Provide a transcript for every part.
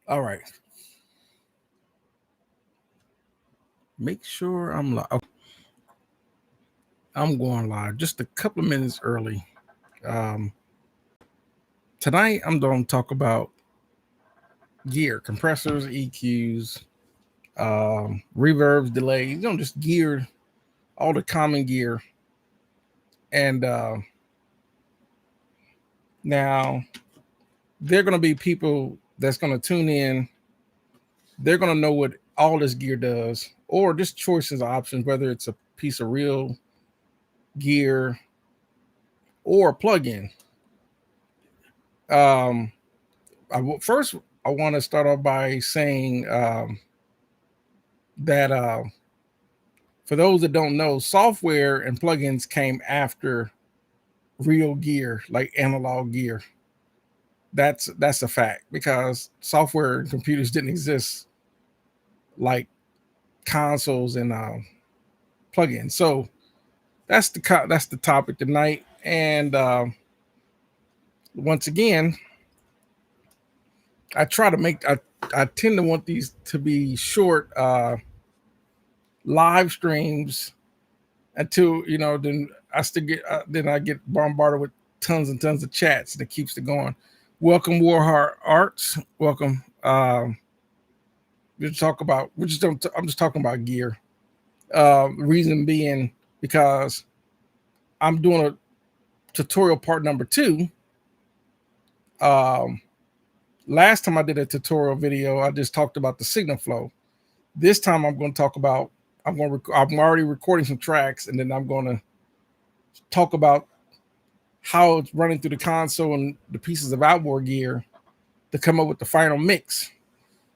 All right. Make sure I'm live. Okay, I'm going live just a couple of minutes early. Um, Tonight, I'm going to talk about gear, compressors, EQs, reverbs, delays, just gear, all the common gear. And now, there are going to be people that's going to tune in. They're going to know what all this gear does, or just choices of options, whether it's a piece of real gear or a plug-in. Um, First, I want to start off by saying that for those that don't know, software and plugins came after real gear, like analog gear. That's a fact because software and computers didn't exist like consoles and plugins. So that's the topic tonight. And once again, I try to make I tend to want these to be short live streams until then I get bombarded with tons and tons of chats that keeps it going. Welcome Warheart Arts. Welcome. We just don't I'm just talking about gear. Reason being because I'm doing a tutorial part number 2. Um, Last time I did a tutorial video, I just talked about the signal flow. This time I'm going to talk about I'm already recording some tracks, and then I'm going to talk about how it's running through the console and the pieces of outboard gear to come up with the final mix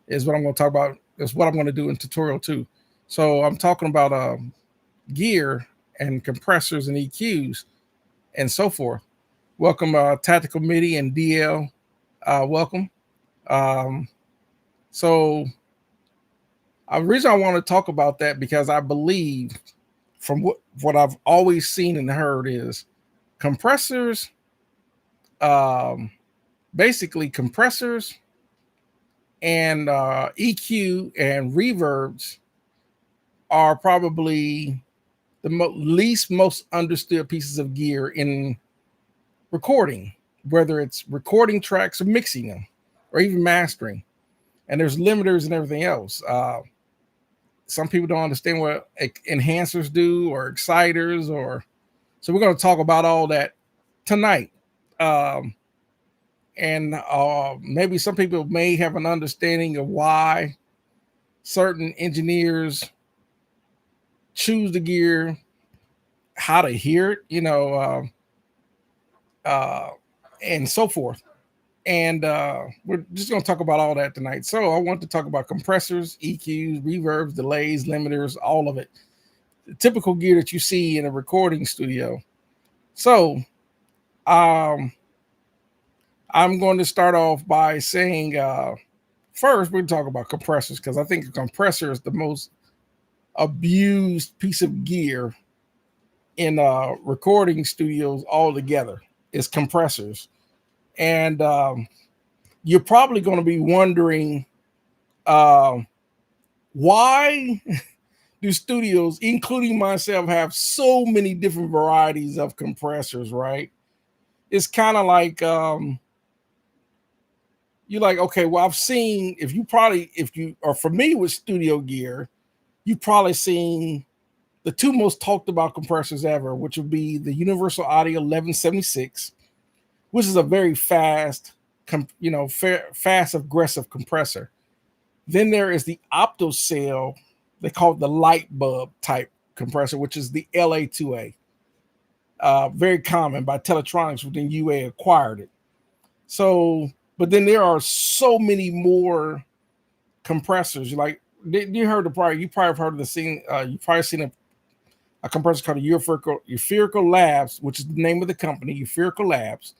is what I'm going to talk about. Is what I'm going to do in tutorial 2. So I'm talking about gear and compressors and EQs and so forth. Welcome, Tactical MIDI and DL. Welcome. Um, so the reason I want to talk about that because I believe from what I've always seen and heard is compressors, um, basically compressors and EQ and reverbs are probably the least most understood pieces of gear in recording, whether it's recording tracks or mixing them or even mastering. And there's limiters and everything else. Some people don't understand what enhancers do or exciters or so we're going to talk about all that tonight. Um, and maybe some people may have an understanding of why certain engineers choose the gear, how to hear it, and so forth. And we're just going to talk about all that tonight. So I want to talk about compressors, EQs, reverbs, delays, limiters, all of it. The typical gear that you see in a recording studio. So um, I'm going to start off by saying first, we're going to talk about compressors because I think a compressor is the most abused piece of gear in recording studios altogether is compressors. And you're probably going to be wondering um, why do studios, including myself, have so many different varieties of compressors, right? It's kind of like you're like, okay, well, I've seen if you are familiar with studio gear, you've probably seen the two most talked about compressors ever, which would be the Universal Audio 1176, which is a very fast, fast aggressive compressor. Then there is the Optocell, they call it the light bulb type compressor, which is the LA2A. Very common by Teletronics, but then UA acquired it. So, but then there are so many more compressors. Like you heard you probably have heard of the scene. You probably seen a compressor called Euphorical Labs, which is the name of the company, Euphorical Labs,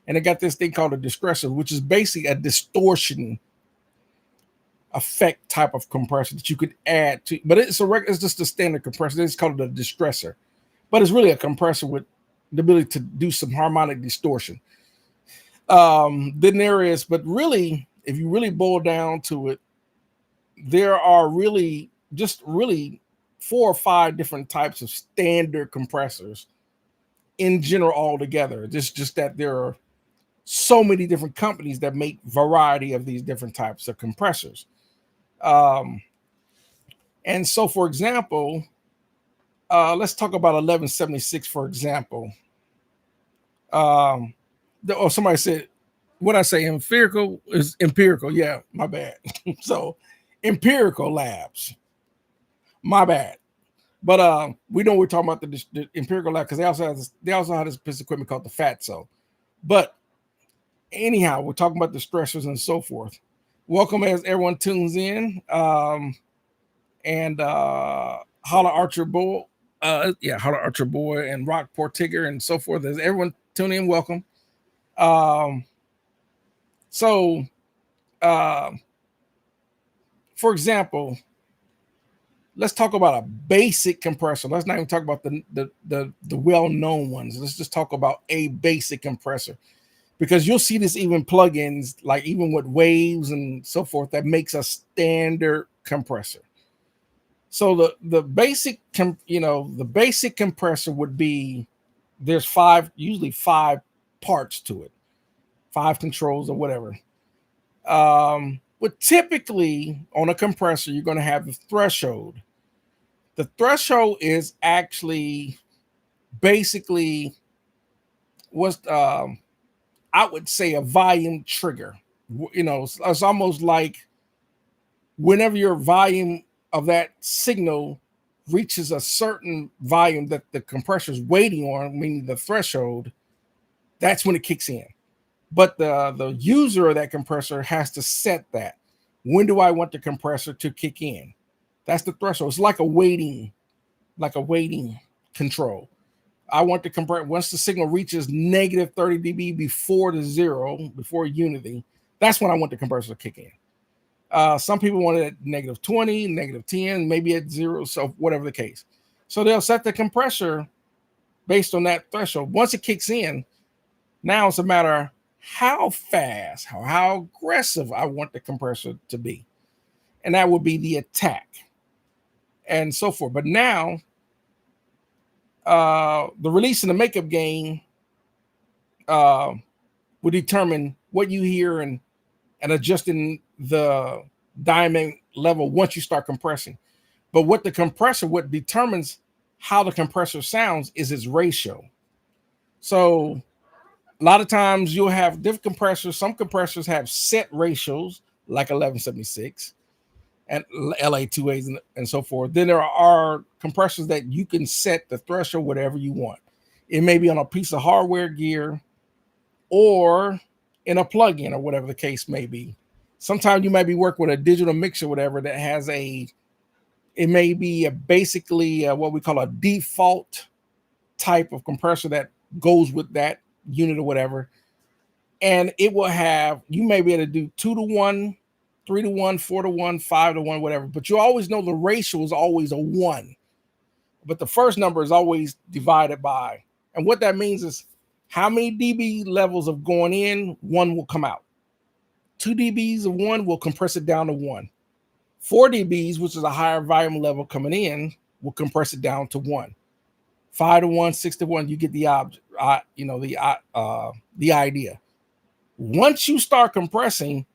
and they got this thing called a distressor, which is basically a distortion effect type of compressor that you could add to, but it's just a standard compressor. It's called a distressor, but it's really a compressor with the ability to do some harmonic distortion. Then there is, but really if you really boil down to it, there are really 4 or 5 different types of standard compressors in general altogether. Just that there are so many different companies that make variety of these different types of compressors. And so, for example, let's talk about 1176, for example. Somebody said, what I say, empirical is empirical. Yeah, my bad. So, empirical labs, my bad. But we know we're talking about the empirical lab because they also have this piece of equipment called the Fatso. But anyhow, we're talking about the stressors and so forth. Welcome as everyone tunes in. And Holla Archer Boy, Holla Archer Boy and Rock Portigger and so forth. As everyone tune in, welcome. So, for example, let's talk about a basic compressor. Let's not even talk about the well-known ones. Let's just talk about a basic compressor, because you'll see this even plugins, like even with waves and so forth, that makes a standard compressor. So the basic compressor would be, there's usually five parts to it, 5 controls or whatever. But typically on a compressor, you're going to have the threshold. The threshold is actually basically what's I would say a volume trigger. It's almost like whenever your volume of that signal reaches a certain volume that the compressor is waiting on, meaning the threshold, that's when it kicks in. But the user of that compressor has to set that. When do I want the compressor to kick in? That's the threshold. It's like a waiting control. I want the compressor, once the signal reaches negative 30 dB before unity, that's when I want the compressor to kick in. Some people want it at negative 20, negative 10, maybe at 0, so whatever the case. So they'll set the compressor based on that threshold. Once it kicks in, now it's a matter how fast, how aggressive I want the compressor to be. And that would be the attack and so forth. But now, the release and the makeup gain will determine what you hear and adjusting the diamond level once you start compressing. But what determines how the compressor sounds is its ratio. So a lot of times you'll have different compressors. Some compressors have set ratios like 1176 and LA2As and so forth. Then there are compressors that you can set the threshold whatever you want. It may be on a piece of hardware gear or in a plug-in or whatever the case may be. Sometimes you might be working with a digital mixer, whatever, that has it may be basically what we call a default type of compressor that goes with that unit or whatever. And it will have, you may be able to do 2-to-1, 3-to-1, 4-to-1, 5-to-1, whatever. But you always know the ratio is always a 1. But the first number is always divided by. And what that means is how many dB levels of going in, 1 will come out. 2 dBs of 1 will compress it down to 1. 4 dBs, which is a higher volume level coming in, will compress it down to 1. 5-to-1, 6-to-1, you get the the idea. Once you start compressing,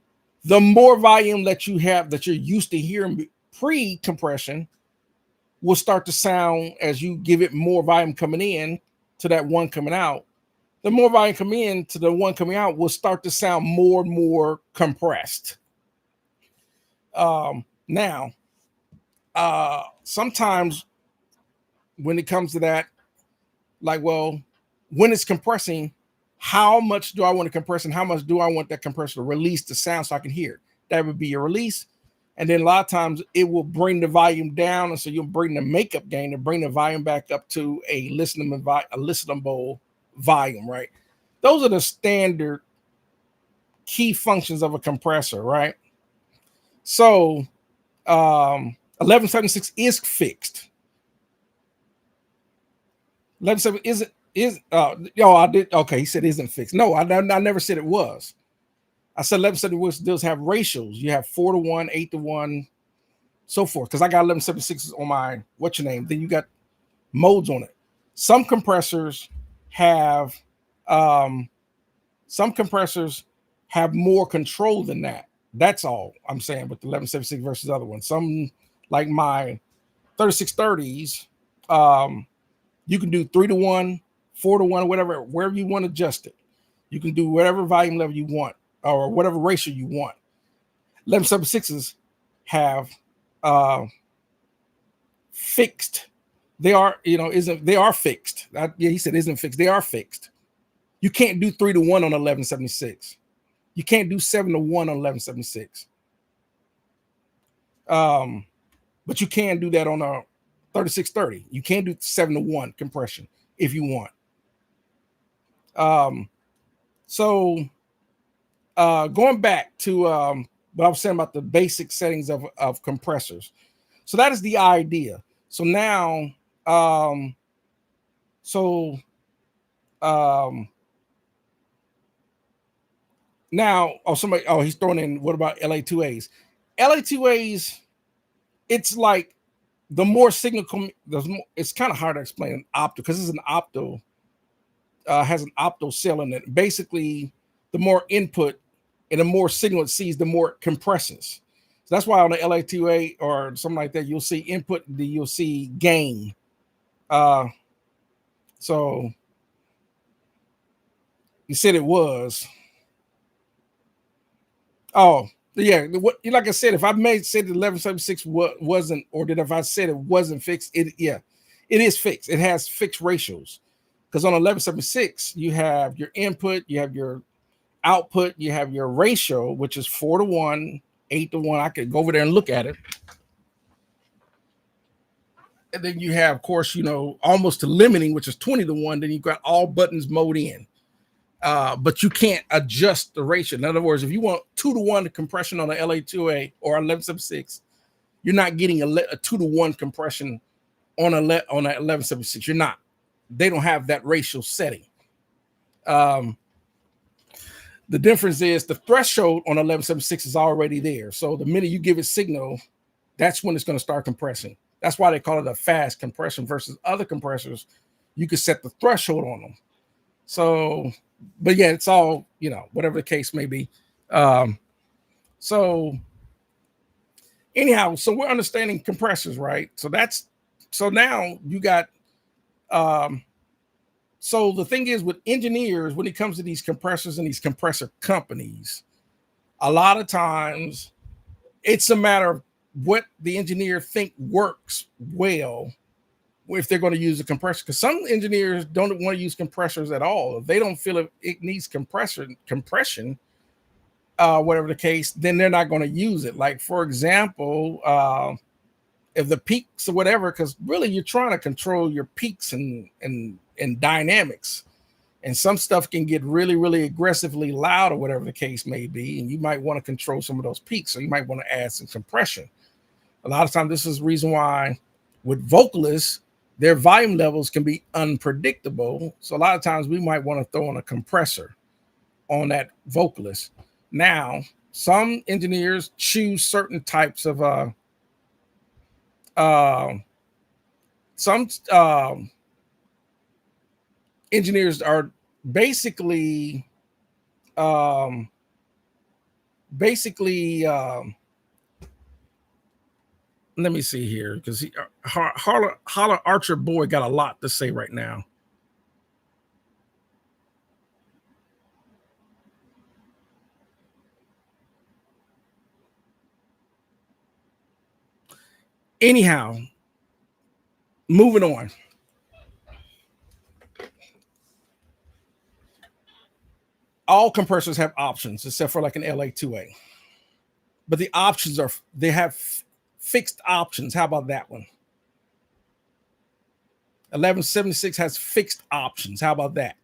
the more volume that you have that you're used to hearing pre-compression will start to sound, as you give it more volume coming in to that one coming out. The more volume coming in to the one coming out will start to sound more and more compressed. Now, sometimes when it comes to that, like, well, when it's compressing, how much do I want to compress and how much do I want that compressor to release the sound so I can hear it? That would be your release. And then a lot of times it will bring the volume down. And so you'll bring the makeup gain to bring the volume back up to a listenable volume, right? Those are the standard key functions of a compressor, right? So 1176 is fixed. 1176 I did. Okay, he said isn't fixed. No, I never said it was. I said 1176 does have ratios. You have 4-to-1, 8-to-1, so forth. Because I got 1176s on my Then you got modes on it. Some compressors have um, more control than that. That's all I'm saying with the 1176 versus other ones. Some like my 3630s, you can do 3-to-1, 4-to-1, whatever, wherever you want to adjust it. You can do whatever volume level you want or whatever ratio you want. 1176s have fixed. They are, they are fixed. He said isn't fixed. They are fixed. You can't do 3-to-1 on 1176. You can't do 7-to-1 on 1176. But you can do that on a 3630. You can do 7-to-1 compression if you want. So going back to what I was saying about the basic settings of compressors. So that is the idea. So now, now, he's throwing in, what about LA2As? LA2As, it's like the more signal, it's kind of hard to explain an opto because it's an opto, has an opto cell in it. Basically, the more input and the more signal it sees, the more it compresses. So that's why on the LA2A or something like that, you'll see input, you'll see gain. So you said it was. Oh, yeah. Like I said, if I said the 1176 wasn't, or if I said it wasn't fixed, it is fixed. It has fixed ratios. Because on 1176, you have your input, you have your output, you have your ratio, which is 4-to-1, 8-to-1. I could go over there and look at it. And then you have, of course, almost to limiting, which is 20-to-1. Then you've got all buttons mode in. But you can't adjust the ratio. In other words, if you want 2-to-1 compression on an LA2A or 1176, you're not getting a 2-to-1 compression on a 1176. You're not. They don't have that ratio setting. The difference is the threshold on 1176 is already there. So the minute you give it signal, that's when it's going to start compressing. That's why they call it a fast compression versus other compressors. You can set the threshold on them. So, but yeah, it's all, whatever the case may be. So anyhow, so we're understanding compressors, right? So now you got, so the thing is with engineers, when it comes to these compressors and these compressor companies, a lot of times it's a matter of what the engineer think works well if they're going to use a compressor. Because some engineers don't want to use compressors at all. If they don't feel it needs compression, whatever the case, then they're not going to use it. Like, for example, if the peaks or whatever, because really you're trying to control your peaks and dynamics. And some stuff can get really, really aggressively loud or whatever the case may be. And you might want to control some of those peaks. So you might want to add some compression. A lot of times this is the reason why with vocalists, their volume levels can be unpredictable. So a lot of times we might want to throw on a compressor on that vocalist. Now, some engineers choose certain types of some engineers are basically let me see here, because Holler Archer Boy got a lot to say right now. Anyhow, moving on. All compressors have options except for like an LA2A. But the options they have fixed options. How about that one? 1176 has fixed options. How about that?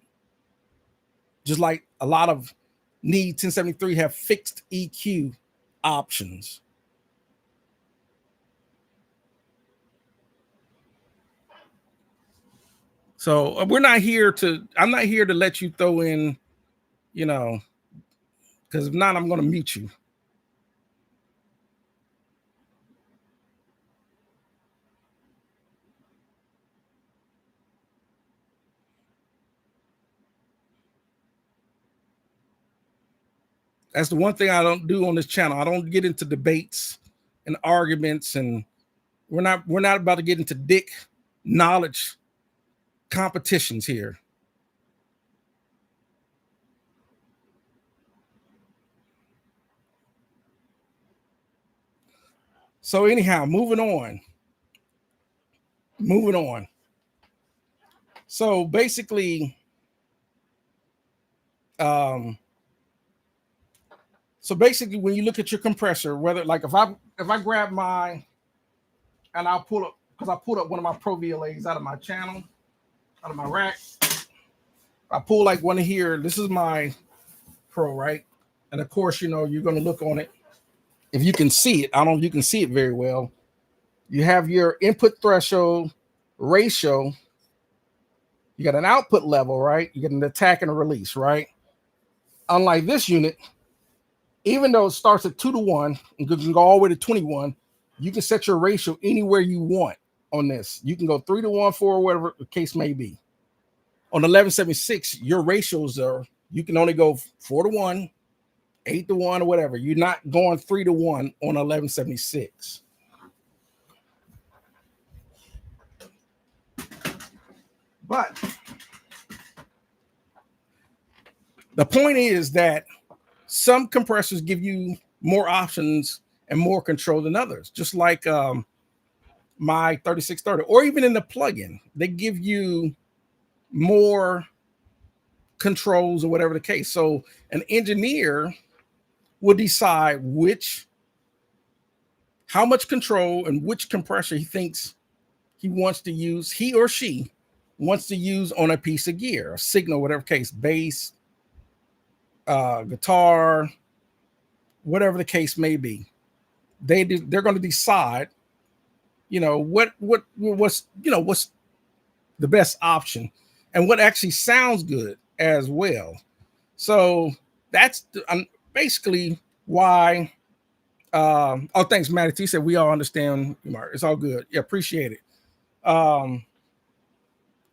Just like a lot of Need 1073 have fixed EQ options. So I'm not here to let you throw in, because Because if not, I'm going to mute you. That's the one thing I don't do on this channel. I don't get into debates and arguments, and we're not about to get into dick knowledge competitions here. So anyhow, moving on. So basically, when you look at your compressor, whether like if I grab my, and I'll pull up, because I pulled up one of my Pro VLAs out of my channel, out of my rack. I pull like one here. This is my Pro, right? And of course, you're going to look on it. If you can see it, I don't know if you can see it very well. You have your input threshold, ratio. You got an output level, right? You get an attack and a release, right? Unlike this unit, even though it starts at 2-to-1 and can go all the way to 21, you can set your ratio anywhere you want on this. You can go 3-to-1, 4, whatever the case may be. On 1176, your ratios are, you can only go 4-to-1, 8-to-1, or whatever. You're not going 3-to-1 on 1176. But the point is that some compressors give you more options and more control than others, just like my 3630, or even in the plugin, they give you more controls or whatever the case. So an engineer will decide how much control and which compressor he thinks he wants to use, he or she wants to use on a piece of gear, a signal, whatever case, bass, guitar, whatever the case may be. They're going to decide, what's the best option and what actually sounds good as well. So that's basically why. Thanks, Maddie. You said we all understand. It's all good. Yeah, appreciate it. The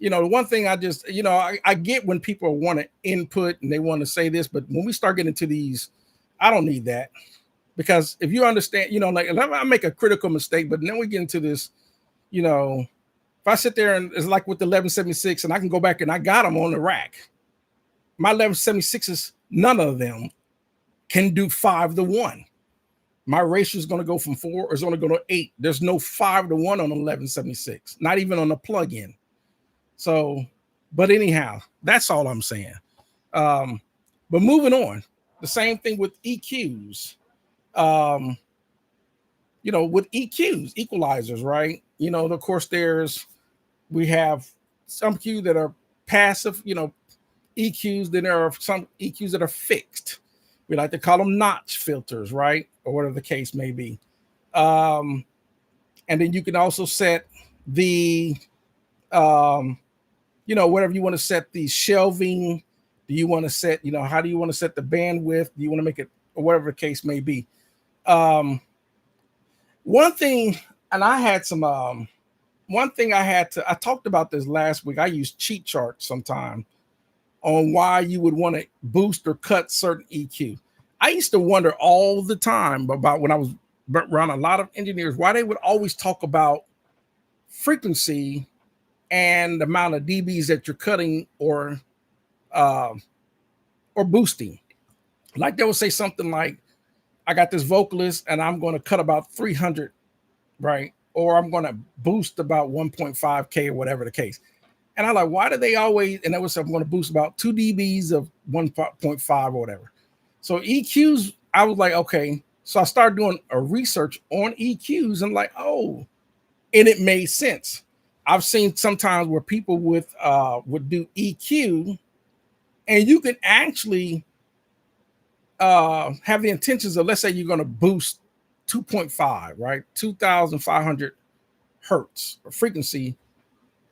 one thing I just, I get when people want to input and they want to say this, but when we start getting into these, I don't need that. Because if you understand, like if I make a critical mistake, but then we get into this, if I sit there and it's like with the 1176 and I can go back and I got them on the rack, my 1176s, none of them can do 5-to-1. My ratio is going to go from 4 or it's going to go to 8. There's no 5-to-1 on 1176, not even on the plug-in. So, but anyhow, that's all I'm saying. But moving on, the same thing with EQs. With EQs, equalizers, right? Of course, we have some EQs that are passive, EQs, then there are some EQs that are fixed. We like to call them notch filters, right? Or whatever the case may be. And then you can also set the, whatever you want to set the shelving. Do you want to set, how do you want to set the bandwidth? Do you want to make it, or whatever the case may be? One thing, and I had some, I talked about this last week. I use cheat charts sometime on why you would want to boost or cut certain EQ. I used to wonder all the time about when I was around a lot of engineers, why they would always talk about frequency and the amount of dBs that you're cutting or boosting. Like they would say something like, I got this vocalist and I'm going to cut about 300, right? Or I'm going to boost about 1.5K or whatever the case. And I'm like, why do they always, and that was, I'm going to boost about 2 dBs of 1.5 or whatever. So EQs, I was like, okay. So I started doing a research on EQs and like, oh, and it made sense. I've seen sometimes where people would do EQ and you can actually have the intentions of, let's say you're going to boost 2.5, right? 2,500 hertz or frequency.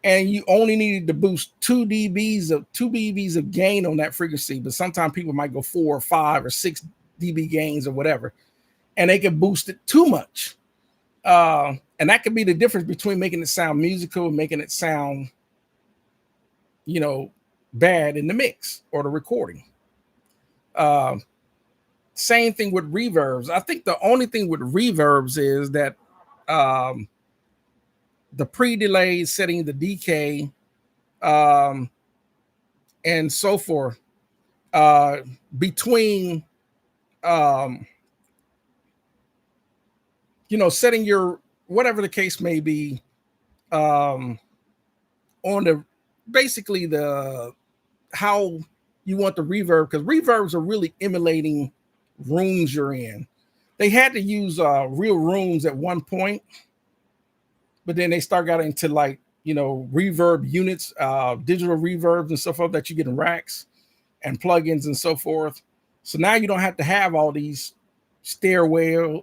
And you only needed to boost 2 dBs of gain on that frequency. But sometimes people might go 4 or 5 or 6 dB gains or whatever, and they can boost it too much. And that could be the difference between making it sound musical and making it sound, bad in the mix or the recording. Uh, Same thing with reverbs. I think the only thing with reverbs is that um, the pre-delay setting the decay um, and so forth uh, between um, setting your whatever the case may be um, on the basically the how you want the reverb, because reverbs are really emulating rooms you're in. They had to use real rooms at one point, but then they start got into like reverb units, digital reverbs and so forth that you get in racks and plugins and so forth. So now you don't have to have all these stairwells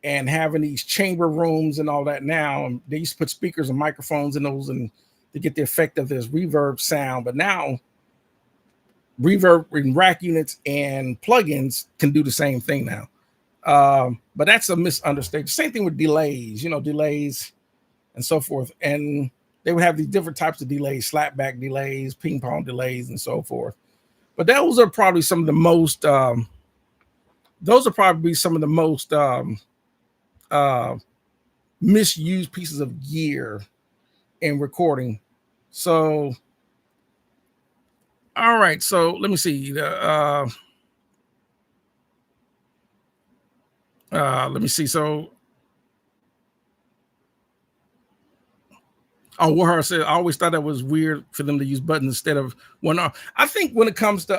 and having these chamber rooms and all that now. And they used to put speakers and microphones in those and to get the effect of this reverb sound. But now reverb and rack units and plugins can do the same thing now. But that's a misunderstanding. Same thing with delays, delays and so forth. And they would have these different types of delays, slapback delays, ping pong delays, and so forth. But those are probably some of the most misused pieces of gear in recording. So, all right. So let me see. Let me see. So, Warhart said, I always thought that was weird for them to use buttons instead of one arm. I think when it comes to,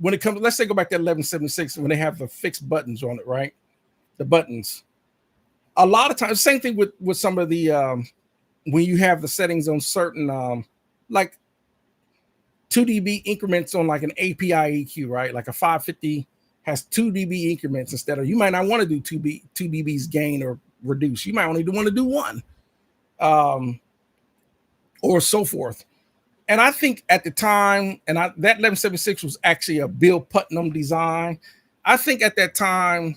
let's say go back to 1176 when they have the fixed buttons on it, right? The buttons. A lot of times, same thing with some of the, when you have the settings on certain, like 2 dB increments on like an API EQ, right? Like a 550 has 2 dB increments instead of, you might not want to do 2 dBs gain or reduce. You might only want to do one, or so forth. And I think at the time, that 1176 was actually a Bill Putnam design. I think at that time,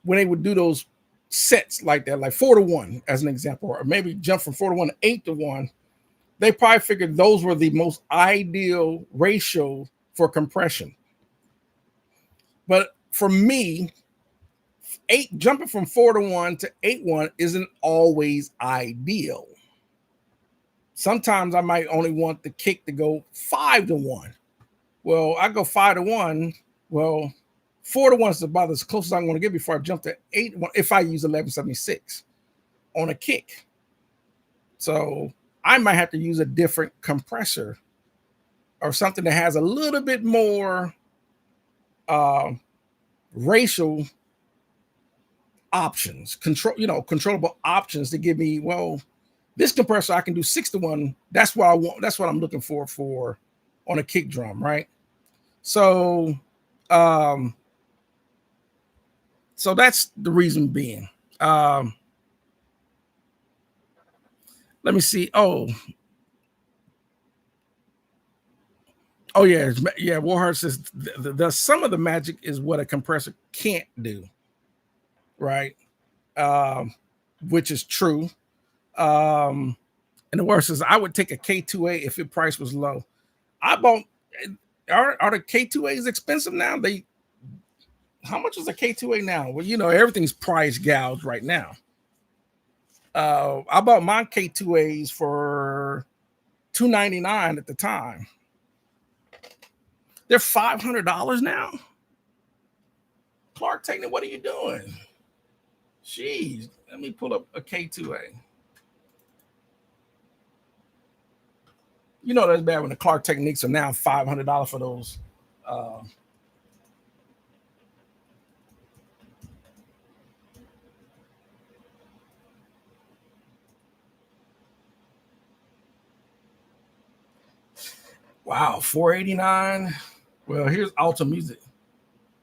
when they would do those sets like that, like 4-to-1 as an example, or maybe jump from 4-to-1 to 8-to-1, they probably figured those were the most ideal ratio for compression. But for me, jumping from 4-to-1 to 8-1 isn't always ideal. Sometimes I might only want the kick to go 5-to-1. Well, I go 5-to-1. Well, 4-to-1 is about as close as I'm going to get before I jump to 8-to-1 if I use 1176 on a kick. So I might have to use a different compressor or something that has a little bit more racial options, controllable options to give me, well, this compressor I can do 6-to-1. That's what I want. That's what I'm looking for on a kick drum, right? So that's the reason being. Let me see. Oh yeah, Warhart says the some of the magic is what a compressor can't do, right? Which is true. And the worst is I would take a K2A if its price was low. I bought. Are the K2As expensive now? How much is a K2A now? Well, everything's price gouged right now. I bought my K2As for $299 at the time. They're $500 now. Clark Technic, what are you doing? Jeez, let me pull up a K2A. That's bad when the Clark Techniques are now $500 for those. Wow, $489. Well, here's Alta Music.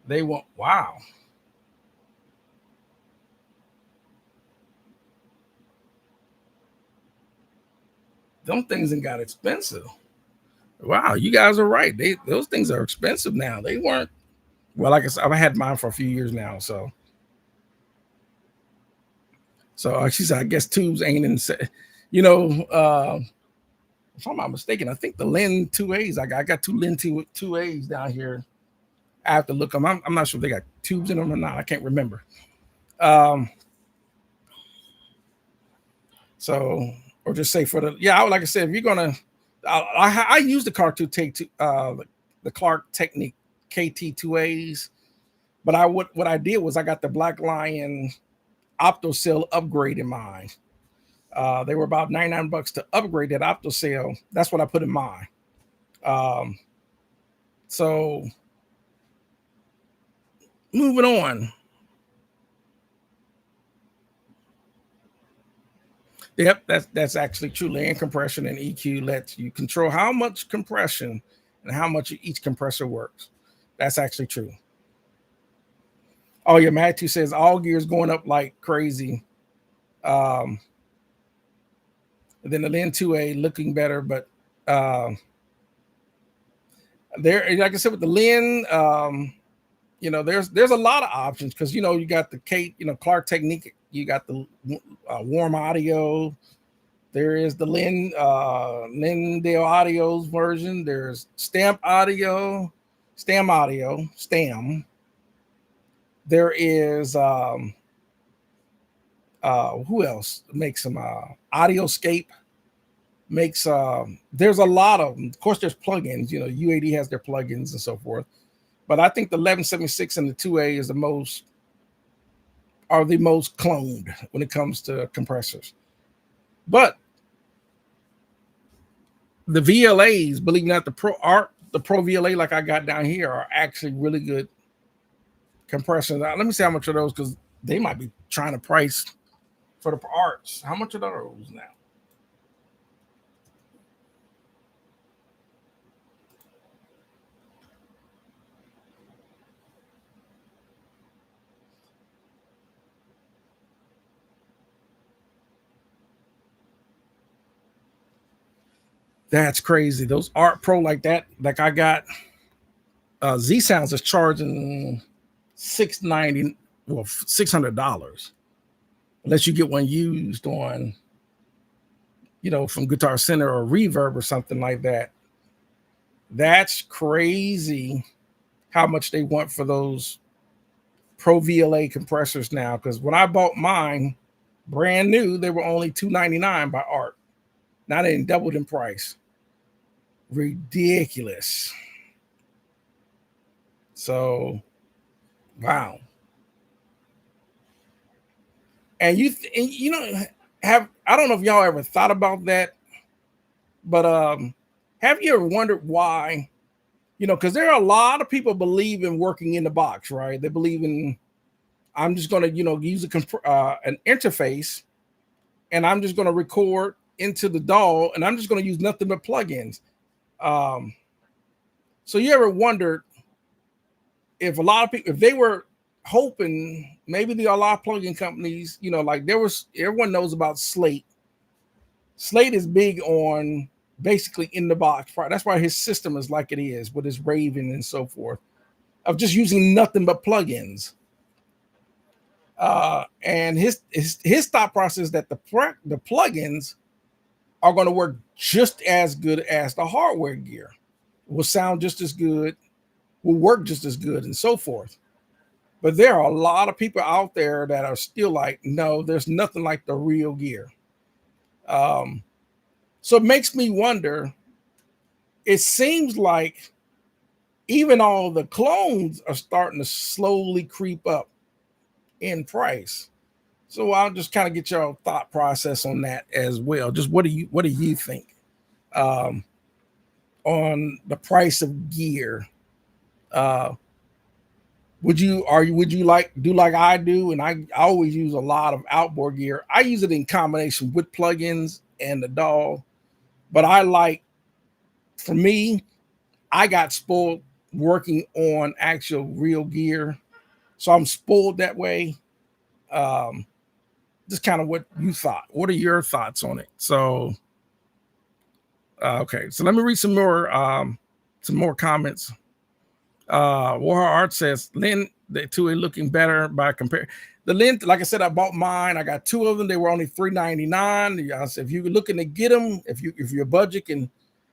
They want, wow. Them things ain't got expensive. Wow, you guys are right. Those things are expensive now. They weren't. Well, like I said, I've had mine for a few years now. So she said, I guess tubes ain't in. You know, if I'm not mistaken, I think the Lin 2As. I got two Lin 2As down here. I have to look them. I'm not sure if they got tubes in them or not. I can't remember. Um, so or just say for the like I said, if you're gonna, I use the the Clark Technique KT2As, but what I did was I got the Black Lion OptoCell upgrade in mine. They were about $99 to upgrade that OptoCell. That's what I put in mine. Um, so moving on. Yep, that's actually true. Land compression and EQ lets you control how much compression and how much each compressor works. That's actually true. Oh yeah, Matthew says all gears going up like crazy. Um, and then the Lin 2A looking better, but there, like I said, with the Lin, there's a lot of options because you got the Clark Technique, you got the warm audio. There is the Lindale Audio's version. There's Stam Audio. There is who else makes some Audioscape makes there's a lot of them. Of course, there's plugins. UAD has their plugins and so forth. But I think the 1176 and the 2A is the most cloned when it comes to compressors. But the VLAs, believe it or not, the Pro VLA like I got down here are actually really good compressors. Now, let me see how much are those because they might be trying to price for the arts. How much are those now? That's crazy. Those Art Pro like that, like I got, Z Sounds is charging $690, well $600, unless you get one used on, from Guitar Center or Reverb or something like that. That's crazy how much they want for those Pro VLA compressors now. Because when I bought mine, brand new, they were only $299 by Art. Now they doubled in price. Ridiculous. So, wow. And have I don't know if y'all ever thought about that, but have you ever wondered why? Because there are a lot of people believe in working in the box, right? They believe in I'm just going to use an interface, and I'm just going to record into the DAW, and I'm just going to use nothing but plugins. So you ever wondered if a lot of people, if they were hoping maybe there are a lot of plugin companies, like everyone knows about Slate. Slate is big on basically in the box. That's why his system is like it is with his Raven and so forth, of just using nothing but plugins. And his thought process that the plugins are going to work just as good as the hardware gear, will sound just as good, will work just as good, and so forth. But there are a lot of people out there that are still like, no, there's nothing like the real gear. So it makes me wonder. It seems like even all the clones are starting to slowly creep up in price. So I'll just kind of get your thought process on that as well. Just what do you think on the price of gear? Would you do like I do? And I always use a lot of outboard gear. I use it in combination with plugins and the DAW. But for me, I got spoiled working on actual real gear. So I'm spoiled that way. Just kind of what you thought. What are your thoughts on it? So Okay, so let me read some more comments. Warhol Art says Lynn, the two are looking better by compare. The Lynn, like I said, I bought mine. I got two of them. They were only $3.99. I said, if you're looking to get them, if your budget can,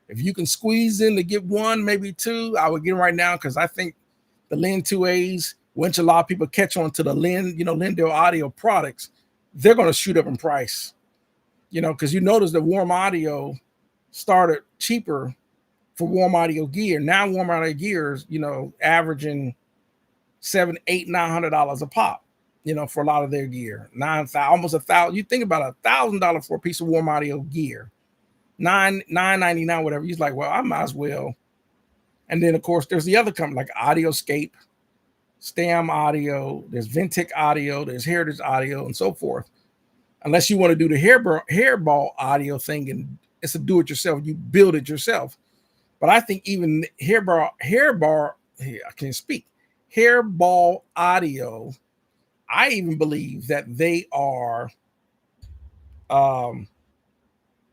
if you can squeeze in to get one, maybe two, I would get them right now because I think the Lynn 2As, once a lot of people catch on to the Lynn, Lindell Audio products, they're going to shoot up in price. Because you notice the Warm Audio started cheaper for warm audio gear. Now warm audio gears, averaging $700, $800, $900 a pop, for a lot of their gear. Almost $1,000. You think about $1,000 for a piece of warm audio gear. $999, whatever. He's like, well, I might as well. And then of course there's the other company like Audioscape, Stam Audio, there's Ventec Audio, there's Heritage Audio, and so forth. Unless you want to do the hairball audio thing and it's a do-it-yourself, you build it yourself. But I think even hairball, I can't speak, hairball audio, I even believe that they are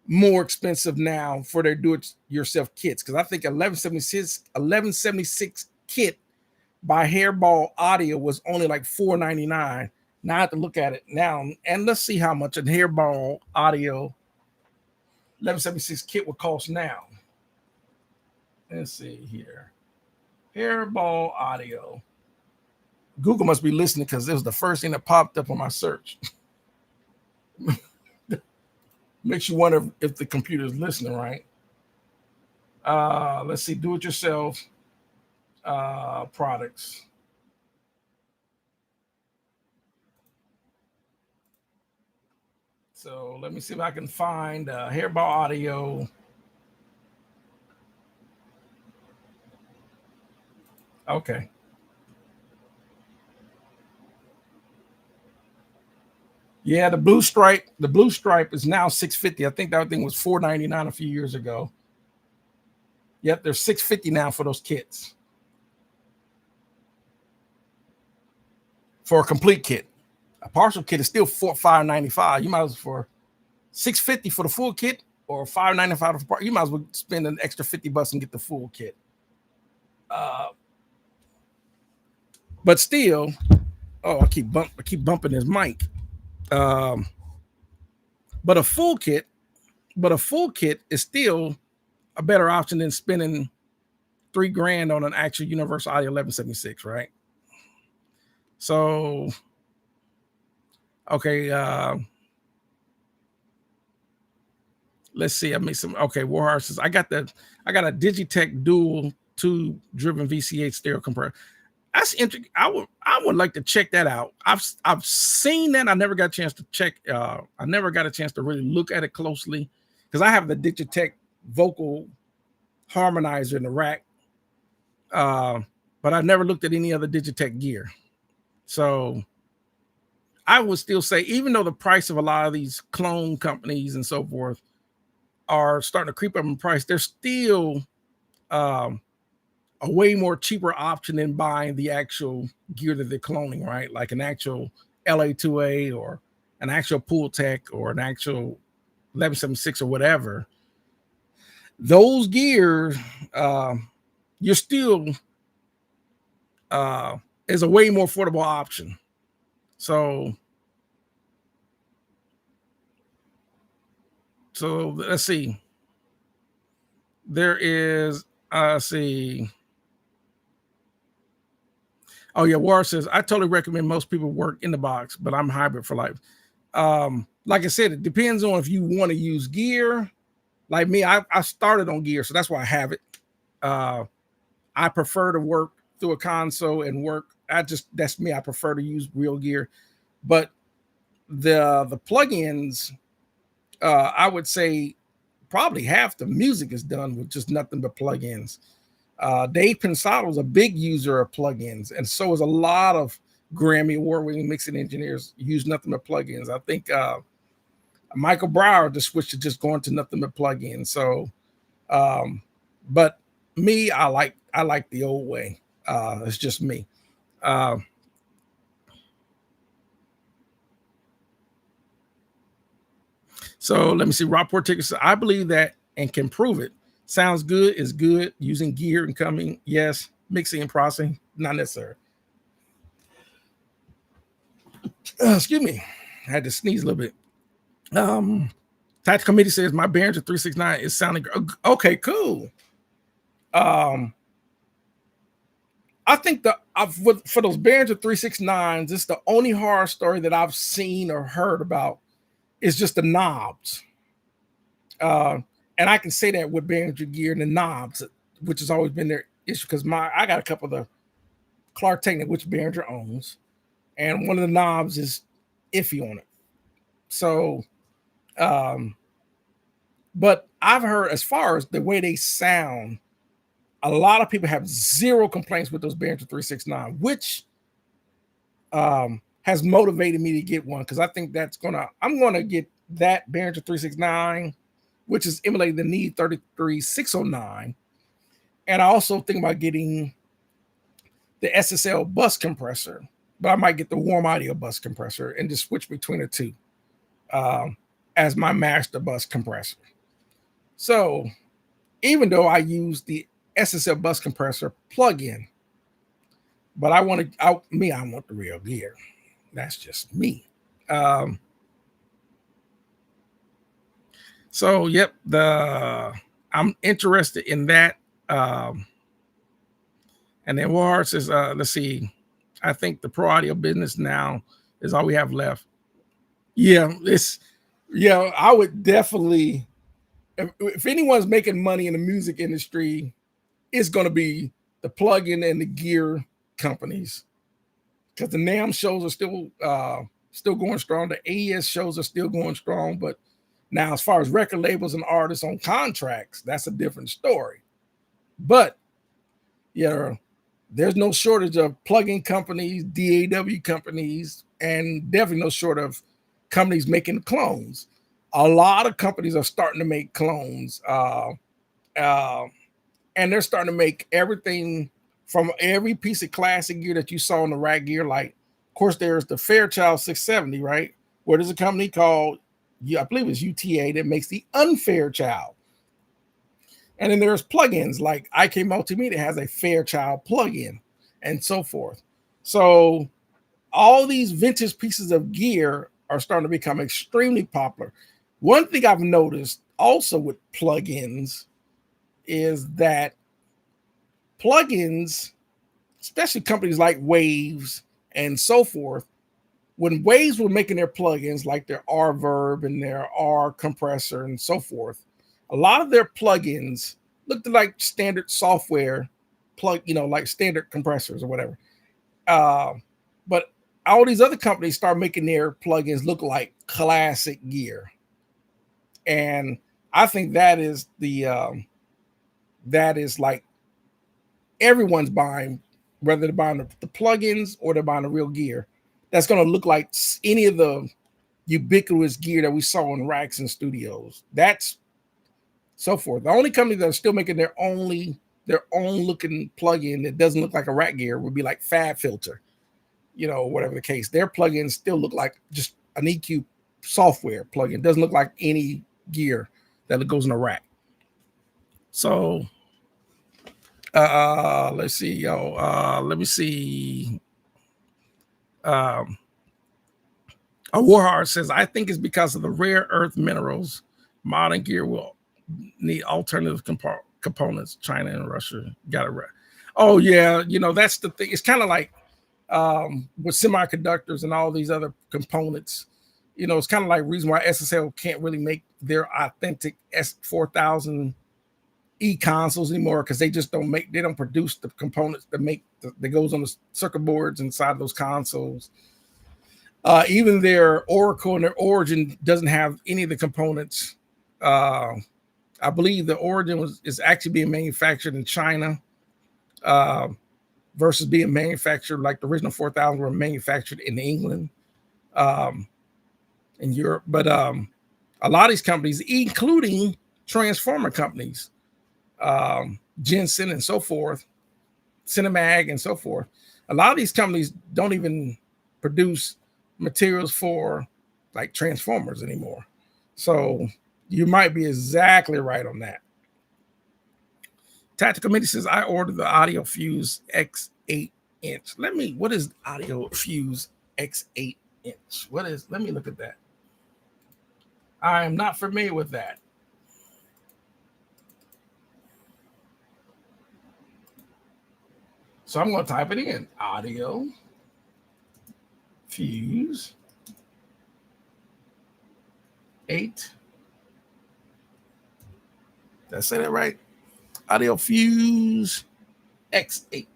more expensive now for their do-it-yourself kits. Because I think 1176 kit by Hairball Audio was only like $4.99. Now I have to look at it now, and let's see how much a Hairball Audio 1176 kit would cost now. Let's see here. Hairball Audio. Google must be listening because it was the first thing that popped up on my search. Makes you wonder if the computer is listening, right? Let's see. Do-it-yourself products. So let me see if I can find Hairball Audio. Okay. Yeah, the blue stripe is now $650. I think that thing was $4.99 a few years ago. Yep, they're $650 now for those kits. For a complete kit. A partial kit is still $5.95. You might as well for $650 for the full kit or $5.95 for part. You might as well spend an extra $50 and get the full kit. But still, I keep bumping his mic. But a full kit is still a better option than spending $3,000 on an actual Universal Audio 1176, right? So, okay, let's see. I made some. Okay, Warhorse says I got a Digitech dual tube driven VCA stereo compressor. That's interesting. I would like to check that out. I've seen that. I never got a chance to check. I never got a chance to really look at it closely because I have the Digitech vocal harmonizer in the rack, but I never looked at any other Digitech gear. So I would still say, even though the price of a lot of these clone companies and so forth are starting to creep up in price, they're still a way more cheaper option than buying the actual gear that they're cloning, right? Like an actual LA2A or an actual Pultec or an actual 1176 or whatever. Those gears, you're still is a way more affordable option. So let's see. There is, see. Oh yeah, War says I totally recommend most people work in the box, but I'm hybrid for life. Like I said, it depends on if you want to use gear. Like me, I started on gear, so that's why I have it. I prefer to work through a console and work. That's me. I prefer to use real gear, but the plugins, I would say probably half the music is done with just nothing but plugins. Dave Pensado is a big user of plugins, and so is a lot of Grammy award-winning mixing engineers use nothing but plugins. I think Michael Brower just switched to just going to nothing but plugins. So, but me, I like the old way. It's just me. So let me see. Rockport Tickets. I believe that and can prove it. Sounds good is good. Using gear and coming, yes. Mixing and processing, not necessary. Excuse me, I had to sneeze a little bit. Tactical Committee says my Behringer 369 is sounding okay. Cool. I think for those Behringer 369s, it's the only horror story that I've seen or heard about is just the knobs. And I can say that with Behringer gear and the knobs, which has always been their issue because I got a couple of the Clark Technic, which Behringer owns, and one of the knobs is iffy on it. So, but I've heard as far as the way they sound, a lot of people have zero complaints with those Behringer 369, which has motivated me to get one because I think I'm gonna get that Behringer 369, which is emulating the Need 33609, and I also think about getting the SSL bus compressor, but I might get the warm audio bus compressor and just switch between the two as my master bus compressor. So even though I use the SSL bus compressor plug-in, but I want the real gear. That's just me. So yep, I'm interested in that. And then Warhart says, let's see, I think the pro audio business now is all we have left. Yeah, I would definitely, if anyone's making money in the music industry, it's going to be the plug-in and the gear companies, because the NAMM shows are still going strong. The AES shows are still going strong, but now as far as record labels and artists on contracts, that's a different story. But yeah, there's no shortage of plug-in companies, DAW companies, and definitely no shortage of companies making clones. A lot of companies are starting to make clones, and they're starting to make everything from every piece of classic gear that you saw in the rack gear. Like, of course, there's the Fairchild 670, right? Where there's a company called, I believe it's UTA, that makes the Unfairchild. And then there's plugins like IK Multimedia has a Fairchild plugin and so forth. So all these vintage pieces of gear are starting to become extremely popular. One thing I've noticed also with plugins is that plugins, especially companies like Waves and so forth, when Waves were making their plugins like their Reverb and their R compressor and so forth, a lot of their plugins looked like standard software like standard compressors or whatever. But all these other companies start making their plugins look like classic gear. And I think that is like everyone's buying, whether they're buying the plugins or they're buying the real gear. That's going to look like any of the ubiquitous gear that we saw in racks and studios. That's so forth. The only company that are still making their own looking plugin that doesn't look like a rack gear would be like Fab Filter, whatever the case. Their plugins still look like just an EQ software plugin. Doesn't look like any gear that goes in a rack. So let's see, let me see. Warhard says, I think it's because of the rare earth minerals. Modern gear will need alternative components. China and Russia got it right. Oh yeah, that's the thing. It's kind of like with semiconductors and all these other components. It's kind of like reason why SSL can't really make their authentic S4000 consoles anymore, because they don't produce the components that goes on the circuit boards inside of those consoles. Even their Oracle and their Origin doesn't have any of the components. I believe the Origin is actually being manufactured in China versus being manufactured like the original 4000 were manufactured in England, in Europe. But a lot of these companies, including transformer companies, Jensen and so forth, Cinemag and so forth, a lot of these companies don't even produce materials for like transformers anymore. So You might be exactly right on that. Tactical Committee says I ordered the Audio Fuse X8 inch. What is Audio Fuse X8 inch? Let me look at that. I am not familiar with that. So I'm going to type it in. Audio Fuse 8. Did I say that right? Audio Fuse X8.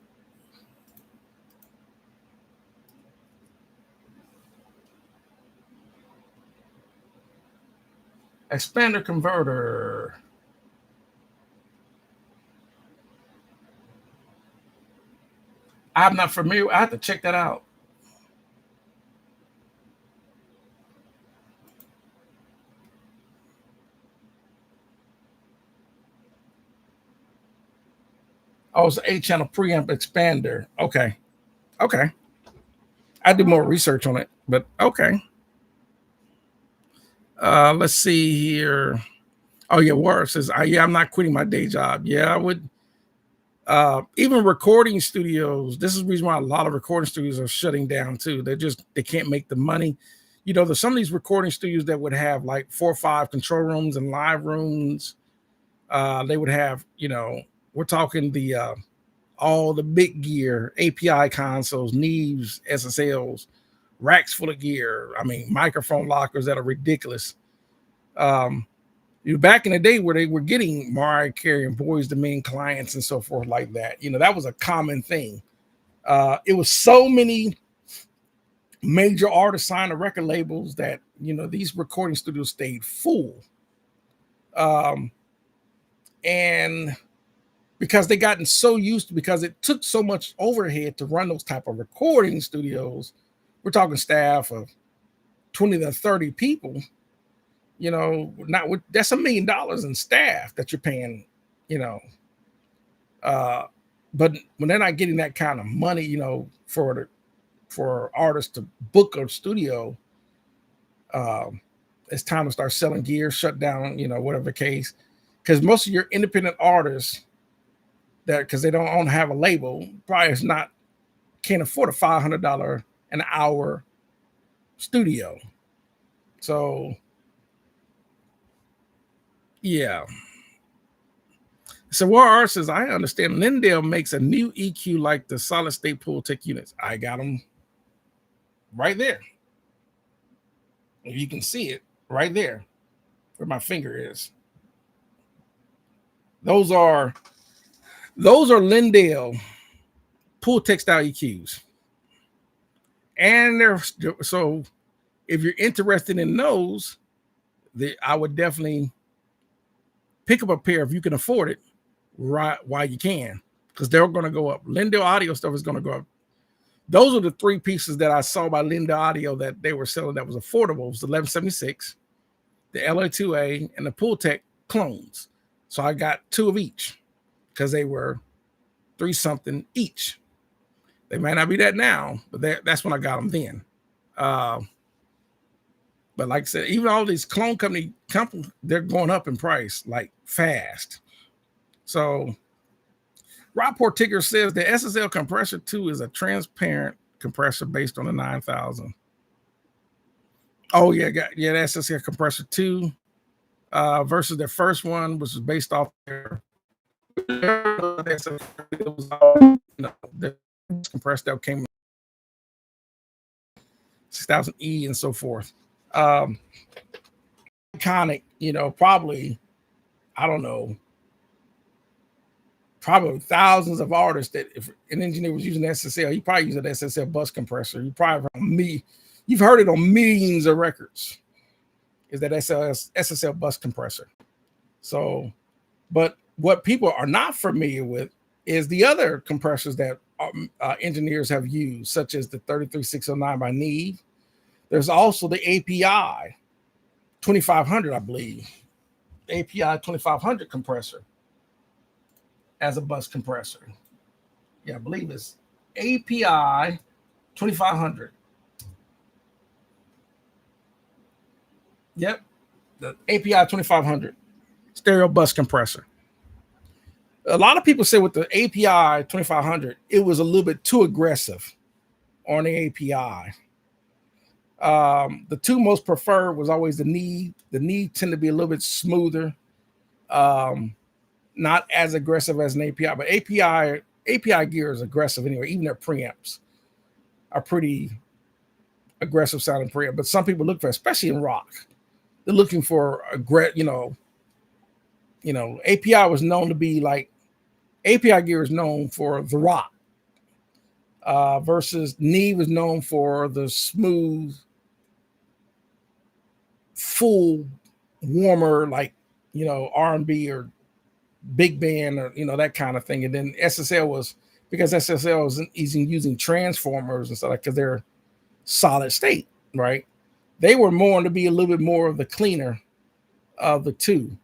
Expander converter. I'm not familiar. I have to check that out. Oh, it's an 8-channel preamp expander. Okay. I do more research on it, but okay. Let's see here. Oh yeah, Warren says, yeah, I'm not quitting my day job. Yeah, I would. Even recording studios. This is the reason why a lot of recording studios are shutting down too. They can't make the money. There's some of these recording studios that would have like 4 or 5 control rooms and live rooms. They would have, we're talking all the big gear, API consoles, Neves, SSLs, racks full of gear. I mean, microphone lockers that are ridiculous. Back in the day where they were getting Mariah Carey and Boyz II Men clients and so forth like that, that was a common thing. It was so many major artists signed to record labels that, these recording studios stayed full. And because they gotten so used to, because it took so much overhead to run those type of recording studios. We're talking staff of 20 to 30 people, that's $1 million in staff that you're paying, but when they're not getting that kind of money, for artists to book a studio, it's time to start selling gear, shut down, whatever the case, because most of your independent artists because they don't have a label, probably can't afford a $500 an hour studio. So yeah. So what R says, I understand Lindale makes a new EQ like the solid state Pultec units. I got them right there. If you can see it right there where my finger is. Those are Lindale Pultec style EQs. And so if you're interested in those, I would definitely pick up a pair if you can afford it, right, while you can, because they're going to go up. Lindale Audio stuff is going to go up. Those are the 3 pieces that I saw by Lindale Audio that they were selling that was affordable. It was the 1176, the LA2A, and the Pultec clones. So I got 2 of each because they were 3 something each. They might not be that now, but that's when I got them then. But like I said, even all these clone companies, they're going up in price like fast. So Rob Portiger says the SSL Compressor 2 is a transparent compressor based on the 9000. Oh yeah, the SSL Compressor 2 versus their first one, which was based off their compressed that came 6000E and so forth. Iconic, probably, I don't know, probably thousands of artists that if an engineer was using SSL, he probably used an SSL bus compressor. You've heard it on millions of records. Is that SSL bus compressor? So, but what people are not familiar with is the other compressors that engineers have used, such as the 33609 by Neve. There's also the API 2500, I believe, API 2500 compressor as a bus compressor. Yeah, I believe it's API 2500. Yep. the API 2500 stereo bus compressor. A lot of people say with the API 2500, it was a little bit too aggressive on the API. The two most preferred was always the knee. The knee tend to be a little bit smoother, not as aggressive as an API, but API gear is aggressive anyway. Even their preamps are pretty aggressive sounding preamp. But some people look for, especially in rock, they're looking for API was known to be like API gear is known for the rock, versus knee was known for the smooth, full, warmer, like R&B or big band or that kind of thing. And then SSL was because SSL is using transformers and stuff like because they're solid state, right? They were more to be a little bit more of the cleaner of the two.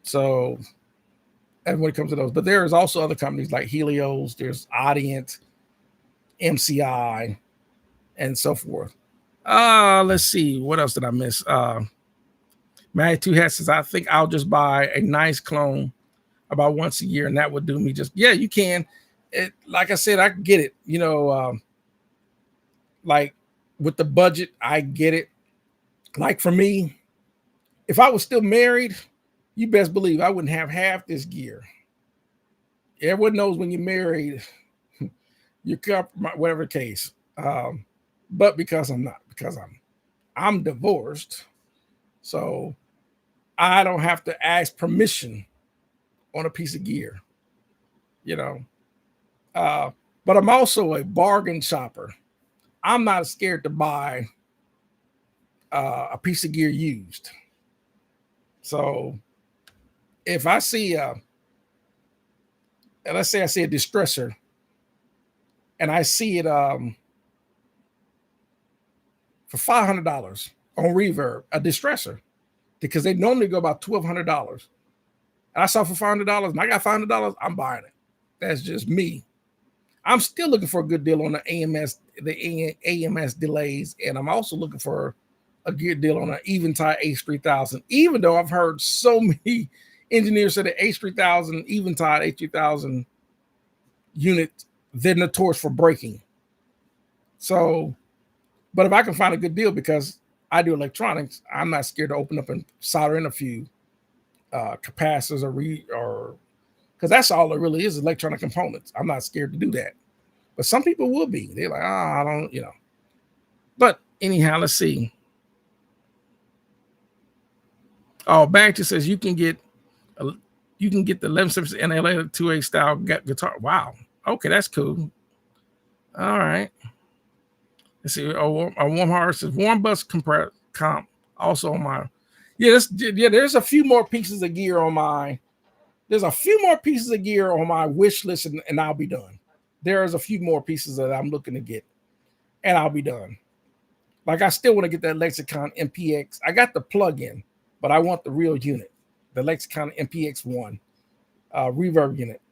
So, and when it comes to those, but there's also other companies like Helios, there's Audient, MCI, and so forth. Let's see, what else did I miss? Mag 2 Hat says, I think I'll just buy a nice clone about once a year, and that would do me just, yeah, you can. Like I said, I get it. Like with the budget, I get it. Like for me, if I was still married, you best believe I wouldn't have half this gear. Everyone knows when you're married, you cut whatever case. But because I'm not, because I'm divorced, so I don't have to ask permission on a piece of gear, but I'm also a bargain shopper. I'm not scared to buy a piece of gear used. So if I see let's say I see a distressor and I see it for $500 on Reverb, a distressor, because they normally go about $1,200. I saw for $500 and I got $500, I'm buying it. That's just me. I'm still looking for a good deal on the AMS delays, and I'm also looking for a good deal on an Eventide H3000, even though I've heard so many engineers say the H3000, Eventide H3000 unit, they're notorious for breaking. So, but if I can find a good deal, because I do electronics, I'm not scared to open up and solder in a few capacitors or because that's all it really is, electronic components. I'm not scared to do that. But some people will be. They're like, I don't, But anyhow, let's see. Oh, Baxter says you can get the 1170 NLA 2A style guitar. Wow. Okay, that's cool. All right. Let's see. Oh, a warm heart says warm bus comp also on my. There's a few more pieces of gear on my. There's a few more pieces of gear on my wish list, and I'll be done. There's a few more pieces that I'm looking to get, and I'll be done. Like I still want to get that Lexicon MPX. I got the plug-in, but I want the real unit, the Lexicon MPX1 reverb unit.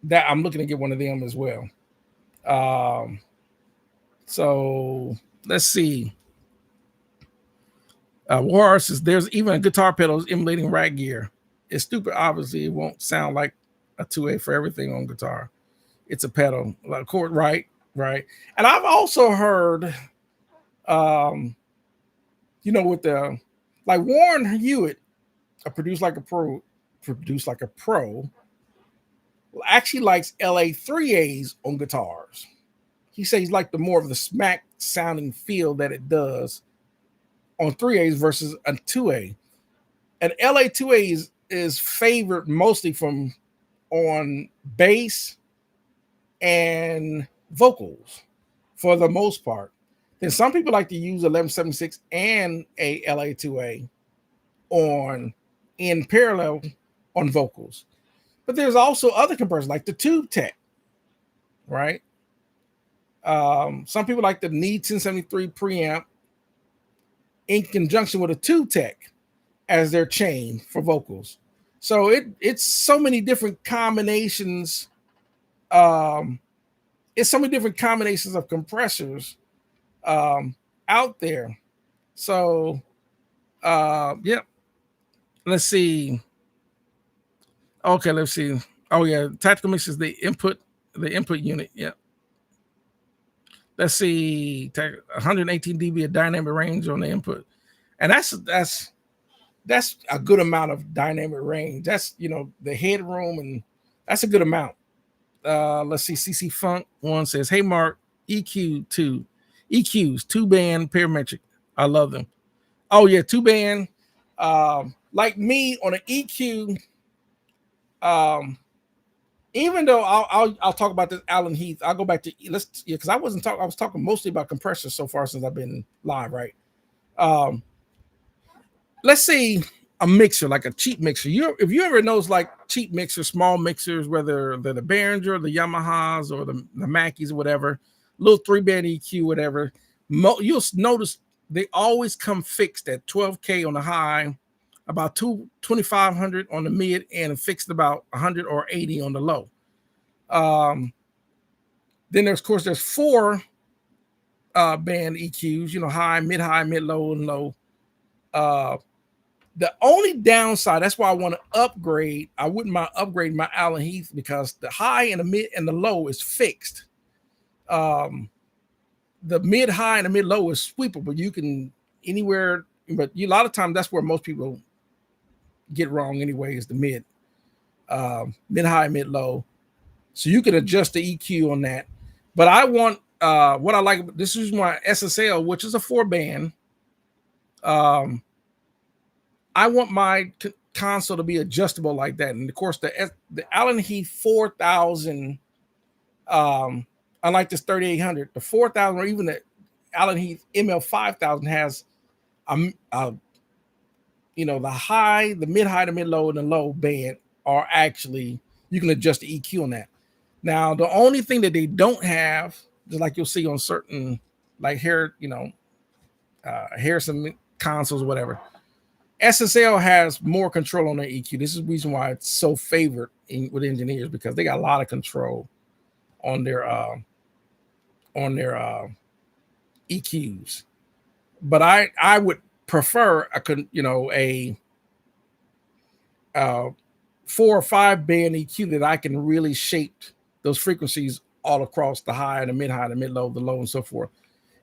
That I'm looking to get one of them as well. So let's see. War says there's even a guitar pedal emulating rack gear. It's stupid. Obviously, it won't sound like a 2A for everything on guitar. It's a pedal, like chord, right. And I've also heard, with the like Warren Hewitt, Produce Like a Pro, actually likes LA3As on guitars. He says he's like the more of the smack sounding feel that it does on 3As versus a 2A. And LA2A is favored mostly on bass and vocals for the most part. Then some people like to use 1176 and a LA2A in parallel on vocals. But there's also other compressors like the Tube Tech, right? Some people like the Need 1073 preamp in conjunction with a Tube Tech as their chain for vocals. So it's so many different combinations. It's so many different combinations of compressors out there So, yep. Let's see. Okay, let's see. Oh yeah, tactical mix is the input unit. Yep. Let's see. 118 dB of dynamic range on the input, and that's a good amount of dynamic range. That's the headroom, and that's a good amount. Let's see. CC Funk one says, "Hey Mark, EQs 2 band parametric. I love them. Oh yeah, 2 band. Like me on an EQ. Um, Even though I'll talk about this Allen Heath. I'll go back to because I wasn't talking. I was talking mostly about compressors so far since I've been live, right? Um, let's say a mixer, like a cheap mixer. If you ever knows like cheap mixers, small mixers, whether they're the Behringer, the Yamahas, or the Mackeys, or whatever, little 3 band EQ, whatever, you'll notice they always come fixed at 12K on the high, about 2,500 on the mid, and fixed about 100 or 80 on the low. Then there's, of course, there's 4 band EQs, high, mid, low, and low. The only downside, that's why I want to upgrade. I wouldn't mind upgrading my Allen Heath because the high and the mid and the low is fixed. The mid, high, and the mid, low is sweepable. You can anywhere, but a lot of times that's where most people get wrong anyway, is the mid, high, mid, low. So you can adjust the EQ on that. But I want what I like. This is my SSL, which is a 4 band. I want my console to be adjustable like that. And of course, the Allen Heath 4000, unlike this 3800, the 4000 or even the Allen Heath ML 5000 has the high, the mid high, the mid low, and the low band are actually, you can adjust the EQ on that. Now, the only thing that they don't have, just like you'll see on certain like Harrison consoles or whatever, SSL has more control on their EQ. This is the reason why it's so favored with engineers, because they got a lot of control on their EQs. But I would prefer a 4 or 5 band EQ that I can really shape those frequencies all across the high, the mid low, the low, and so forth.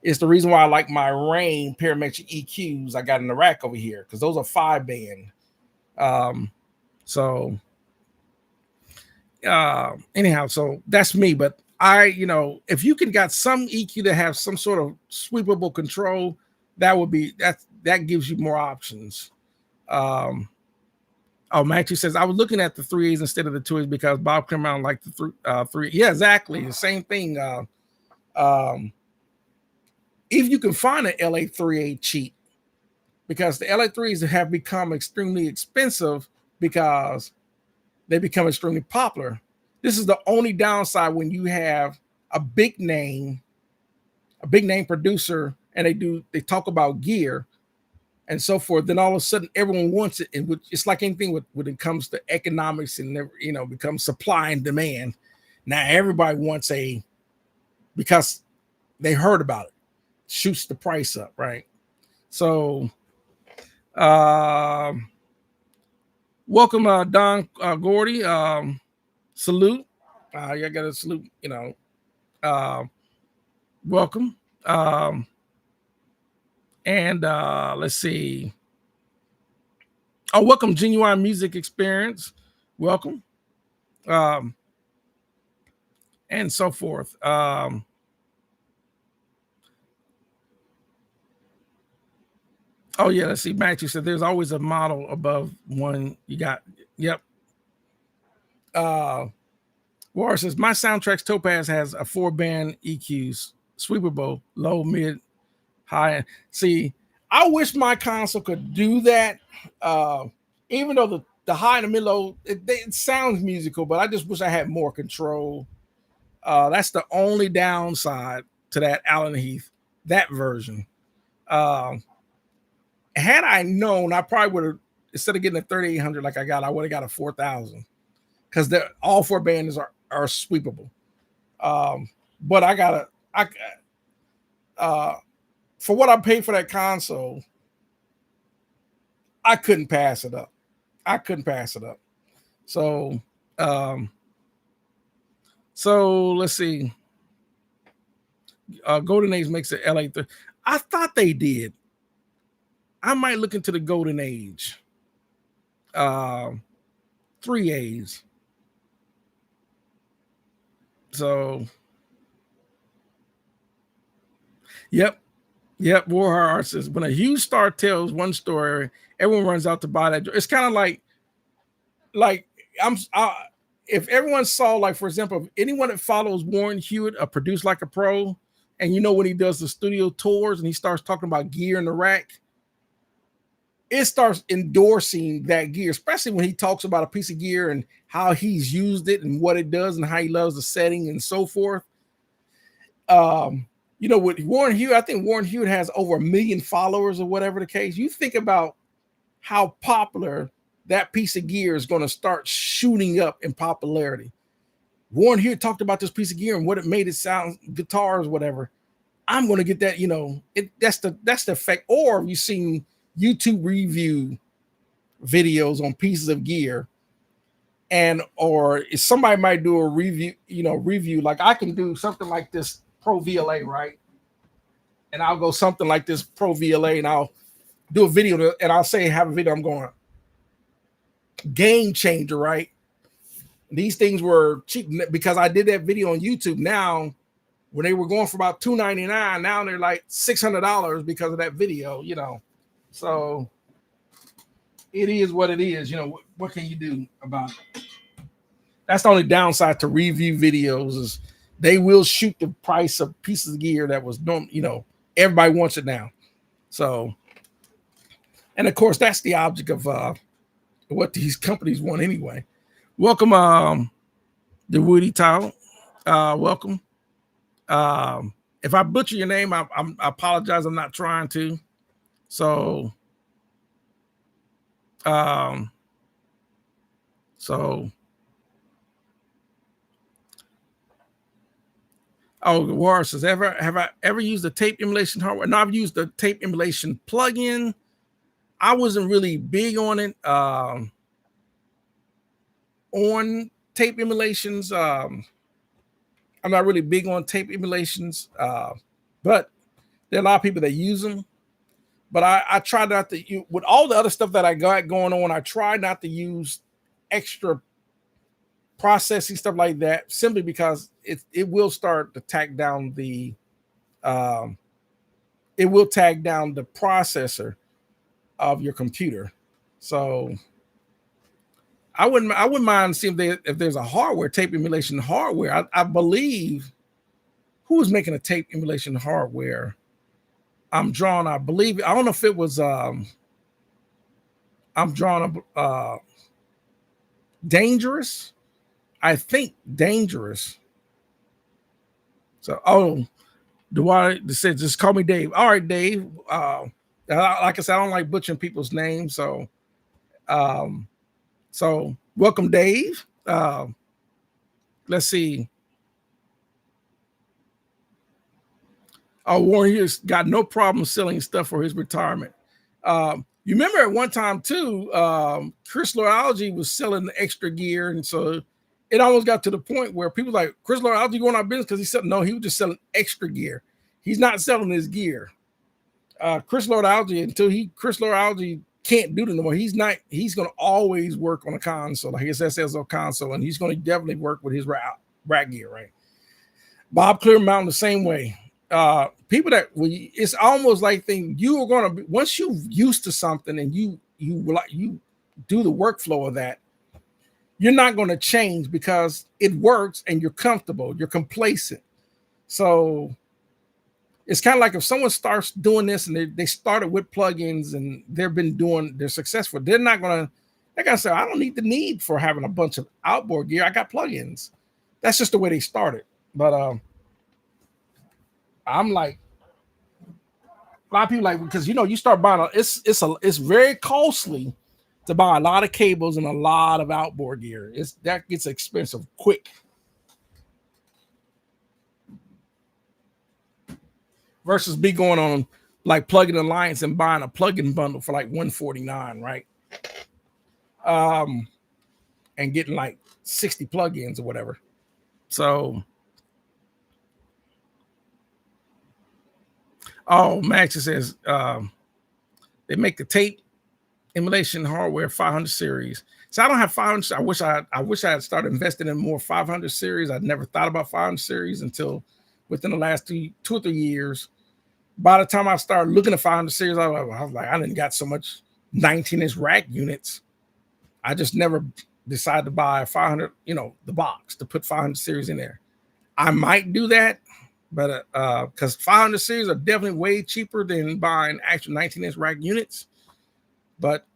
It's the reason why I like my Rain parametric EQs I got in the rack over here, because those are 5 band. Anyhow, so that's me. But if you can got some EQ that have some sort of sweepable control, that gives you more options. Matthew says, I was looking at the 3As instead of the 2As because Bob came out like the 3. Yeah, exactly. The same thing. If you can find an LA3A cheap, because the LA3s have become extremely expensive because they become extremely popular. This is the only downside when you have a big name producer, and they talk about gear and so forth. Then all of a sudden everyone wants it. And it's like anything when it comes to economics and becomes supply and demand. Now everybody wants because they heard about it, shoots the price up, right? So welcome, Don Gordy. Salute. I gotta salute, welcome. And let's see. Oh, welcome, Genuine Music Experience. Welcome. And so forth. Oh yeah, let's see. Matthew said there's always a model above one. You got, yep. War says my Soundtracks Topaz has a 4-band EQs, sweepable, low, mid, high. See, I wish my console could do that. Even though the high and the mid low, it sounds musical, but I just wish I had more control. That's the only downside to that Allen Heath, that version. Had I known, I probably would have, instead of getting a 3800 like I got, I would have got a 4000, because all 4 bands are sweepable. But for what I paid for that console, I couldn't pass it up. I couldn't pass it up. So, um, so let's see. Golden Age makes it LA. I thought they did. I might look into the Golden Age. 3As. So, yep. Warhard says when a huge star tells one story, everyone runs out to buy that. It's kind of like I'm. If everyone saw, like, for example, if anyone that follows Warren Hewitt, a Produce Like a Pro, and you know when he does the studio tours and he starts talking about gear in the rack, it starts endorsing that gear, especially when he talks about a piece of gear and how he's used it and what it does and how he loves the setting and so forth. You know, with Warren Hewitt, I think Warren Hewitt has over 1 million followers or whatever the case. You think about how popular that piece of gear is going to start shooting up in popularity. Warren Hewitt talked about this piece of gear and what it made it sound, guitars, whatever. I'm going to get that, you know, that's the effect. Or you've seen YouTube review videos on pieces of gear, and or if somebody might do a review, like I can do something like this Pro VLA, right? And I'll go something like this Pro VLA and I'll do a video and I'll say, have a video, I'm going game changer, right? These things were cheap because I did that video on YouTube. Now, when they were going for about $299, now they're like $600 because of that video, you know. So it is what it is. You know, what can you do about it? That's the only downside to review videos is they will shoot the price of pieces of gear that was you know, everybody wants it now. So, and of course, that's the object of what these companies want anyway. Welcome, the Woody Tile. Welcome. If I butcher your name, I apologize. I'm not trying to. So, oh, War says, have I ever used the tape emulation hardware? No, I've used the tape emulation plugin. I wasn't really big on it. On tape emulations, I'm not really big on tape emulations, but there are a lot of people that use them. But I try not to, with all the other stuff that I got going on, I try not to use extra processing stuff like that, simply because it will start to tag down the processor of your computer. So I wouldn't mind seeing if there's a hardware tape emulation hardware. I believe who was making a tape emulation hardware. I believe, I don't know if it was Dangerous. I think Dangerous. So they said just call me Dave. All right, Dave. Like I said, I don't like butchering people's names, so welcome, Dave. Let's see. Warren Hughes got no problem selling stuff for his retirement. You remember at one time too, Chris Loyalty was selling the extra gear, and so it almost got to the point where people like Chris Loyalty going out of business because he said no, he was just selling extra gear. He's not selling his gear. Chris Loyalty can't do it anymore. He's going to always work on a console, like his SSL console, and he's going to definitely work with his rack gear, right? Bob Clearmountain the same way. People that it's almost like you are going to be, once you're used to something and you do the workflow of that, you're not going to change because it works and you're comfortable, you're complacent. So it's kind of like if someone starts doing this and they started with plugins and they're successful, they're going to say, I don't need the need for having a bunch of outboard gear. I got plugins. That's just the way they started. But I'm like, a lot of people like, because you start buying it's very costly to buy a lot of cables and a lot of outboard gear. That gets expensive quick. Versus me going on like Plugin Alliance and buying a plugin bundle for like $149, right? And getting like 60 plugins or whatever. So, Max says they make the tape emulation hardware 500 series. So I don't have 500. I wish I had started investing in more 500 series. I'd never thought about 500 series until within the last 2 or 3 years. By the time I started looking at 500 series, I was like, I didn't got so much 19-inch rack units. I just never decided to buy a 500, the box to put 500 series in there. I might do that, but because 500 series are definitely way cheaper than buying actual 19-inch rack units. But,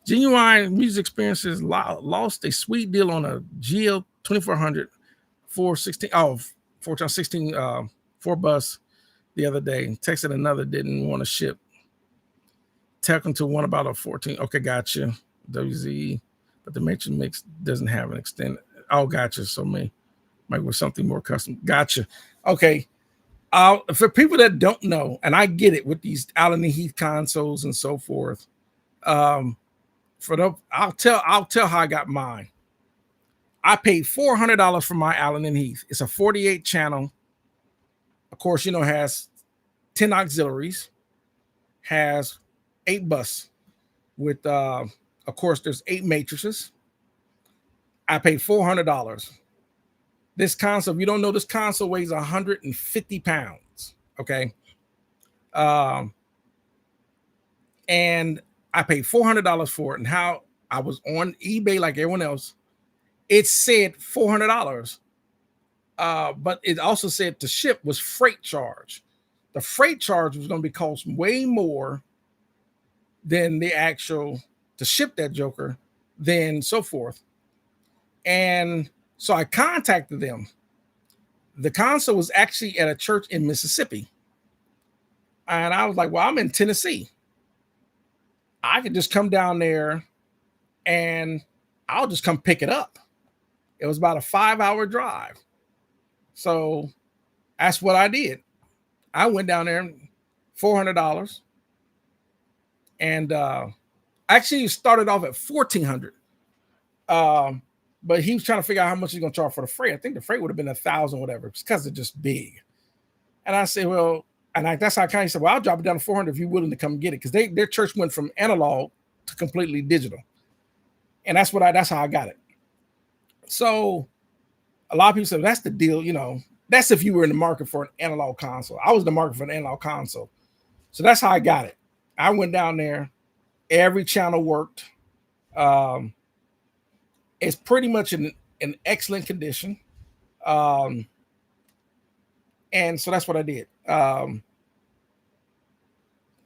Genuine Music Experiences lost a sweet deal on a GL 2400 416 4 bus the other day. Texted another, didn't want to ship. Talking to one about a 14. Okay, gotcha. WZ, but the matrix mix doesn't have an extended. Oh, gotcha. So might with something more custom. Gotcha. Okay. For people that don't know, and I get it with these Allen and Heath consoles and so forth. I'll tell how I got mine. I paid $400 for my Allen and Heath. It's a 48 channel. Of course, has 10 auxiliaries, has 8 bus with of course there's 8 matrices. I paid $400. This console, if you don't know, this console weighs 150 pounds. Okay. And I paid $400 for it. And how I was on eBay like everyone else, it said $400. But it also said to ship was freight charge. The freight charge was going to be cost way more than the actual to ship that joker, then so forth. And so I contacted them. The console was actually at a church in Mississippi. And I was like, well, I'm in Tennessee. I could just come down there and I'll just come pick it up. It was about a 5-hour drive. So that's what I did. I went down there, $400. And actually started off at $1,400. But he was trying to figure out how much he's going to charge for the freight. I think the freight would have been $1,000, whatever, because it's just big. And I said, well, that's how I kind of said, well, I'll drop it down to $400 if you're willing to come get it, because their church went from analog to completely digital, and that's how I got it. So a lot of people said that's the deal, That's if you were in the market for an analog console. I was in the market for an analog console, so that's how I got it. I went down there, every channel worked. It's pretty much in excellent condition. And so that's what I did.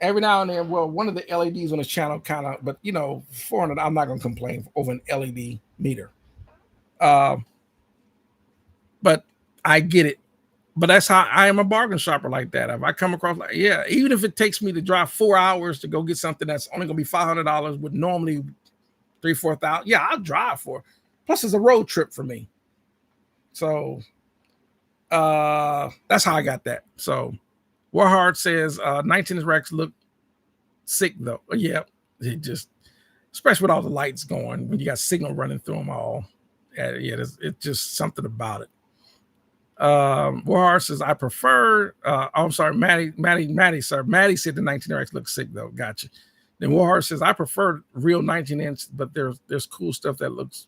Every now and then, well, one of the LEDs on this channel kind of, but $400, I'm not going to complain over an LED meter. But I get it. But that's how I am a bargain shopper like that. If I come across even if it takes me to drive 4 hours to go get something that's only going to be $500 with normally $3,000-$4,000, I'll drive for it. Plus, it's a road trip for me. So that's how I got that. So Warhard says 19-inch racks look sick though. Yeah, it just, especially with all the lights going, when you got signal running through them all. It's just something about it. Warhard says I prefer. I'm sorry, Maddie, sir. Maddie said the 19-inch racks look sick though. Gotcha. Then Warhard says I prefer real 19-inch, but there's cool stuff that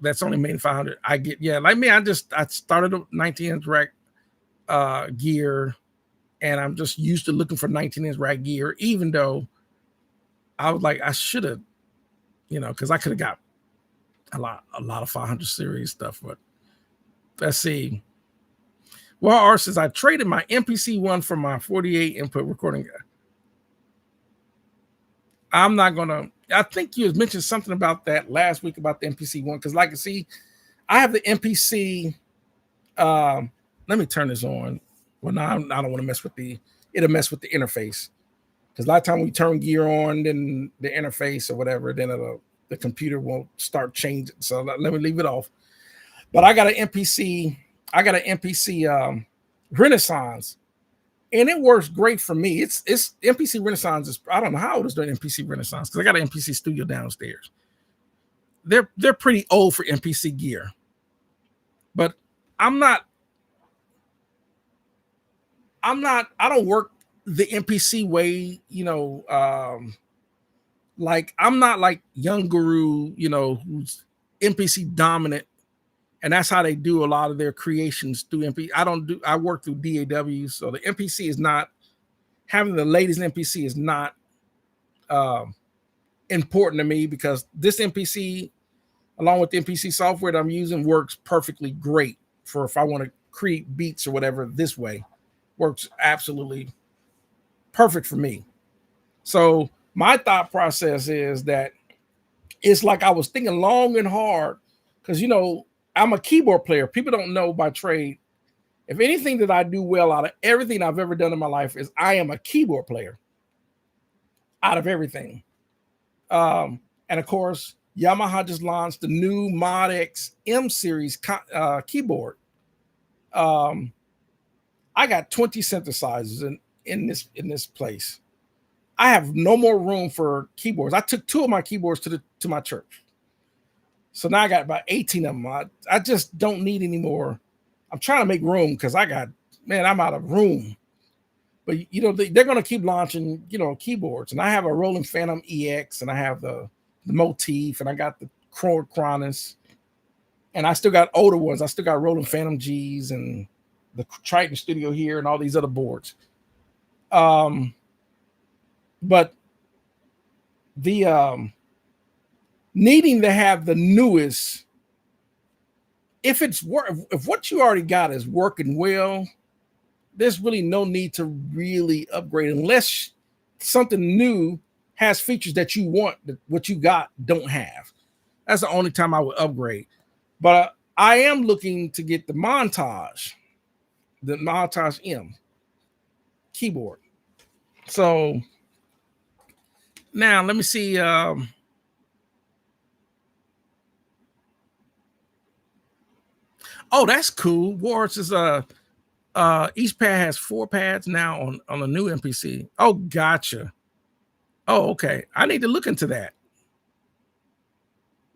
that's only made in 500. I get, like me, I started a 19-inch rack gear, and I'm just used to looking for 19-inch rack gear, even though I was like, I should have, because I could have got a lot of 500 series stuff. But let's see. Well, R says I traded my MPC one for my 48 input recording. I'm not gonna. I think you had mentioned something about that last week about the MPC one, because like you see, I have the MPC. Let me turn this on. Well, no, I don't want to mess with it'll mess with the interface, because a lot of time we turn gear on, then the interface or whatever, then the computer won't start changing. So let me leave it off. But I got an MPC. Renaissance, and it works great for me. It's MPC Renaissance is, I don't know how old is the MPC Renaissance, because I got an MPC studio downstairs. They're pretty old for MPC gear, but I'm not I don't work the MPC way, like I'm not like Young Guru, who's MPC dominant, and that's how they do a lot of their creations through MP. I work through DAW, so the MPC is not, having the latest MPC is not important to me, because this MPC, along with the MPC software that I'm using, works perfectly great for if I want to create beats or whatever. This way works absolutely perfect for me. So my thought process is that it's like I was thinking long and hard, because I'm a keyboard player. People don't know by trade. If anything that I do well out of everything I've ever done in my life is I am a keyboard player out of everything. And of course, Yamaha just launched the new Mod X M series keyboard. I got 20 synthesizers in this place. I have no more room for keyboards. I took 2 of my keyboards to my church. So now I got about 18 of them. I just don't need any more. I'm trying to make room because I'm out of room. But they're going to keep launching, keyboards. And I have a Roland Phantom EX, and I have the Motif, and I got the Cronus, and I still got older ones. I still got Roland Phantom G's and the Triton Studio here and all these other boards. But the needing to have the newest, if what you already got is working well, there's really no need to really upgrade unless something new has features that you want that what you got don't have. That's the only time I would upgrade. But I am looking to get the Montage M keyboard. So now let me see. Oh, that's cool. Wars is each pad has 4 pads now on a new MPC. Oh, gotcha. Oh, okay. I need to look into that,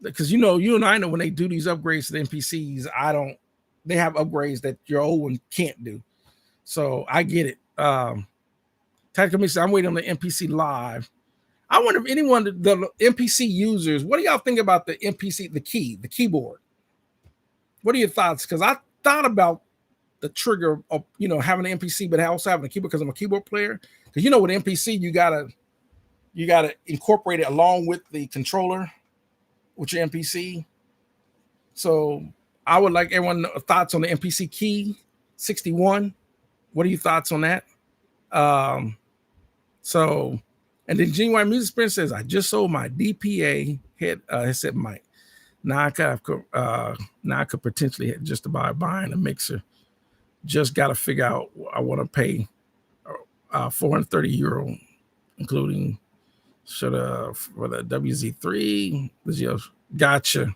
because you and I know when they do these upgrades to the MPCs, they have upgrades that your old one can't do. So I get it. Tactical Mix, I'm waiting on the MPC Live. I wonder if anyone, the MPC users, what do y'all think about the MPC, the keyboard? What are your thoughts? Because I thought about the trigger of, having an MPC, but also having a keyboard, because I'm a keyboard player. Because with MPC, you gotta incorporate it along with the controller with your MPC. So I would like everyone thoughts on the MPC Key 61. What are your thoughts on that? So, and then Genuine Music Sprint says, I just sold my DPA headset mic. Now I could potentially just about buying a mixer. Just got to figure out I want to pay 430 euro, including for the WZ3. Gotcha.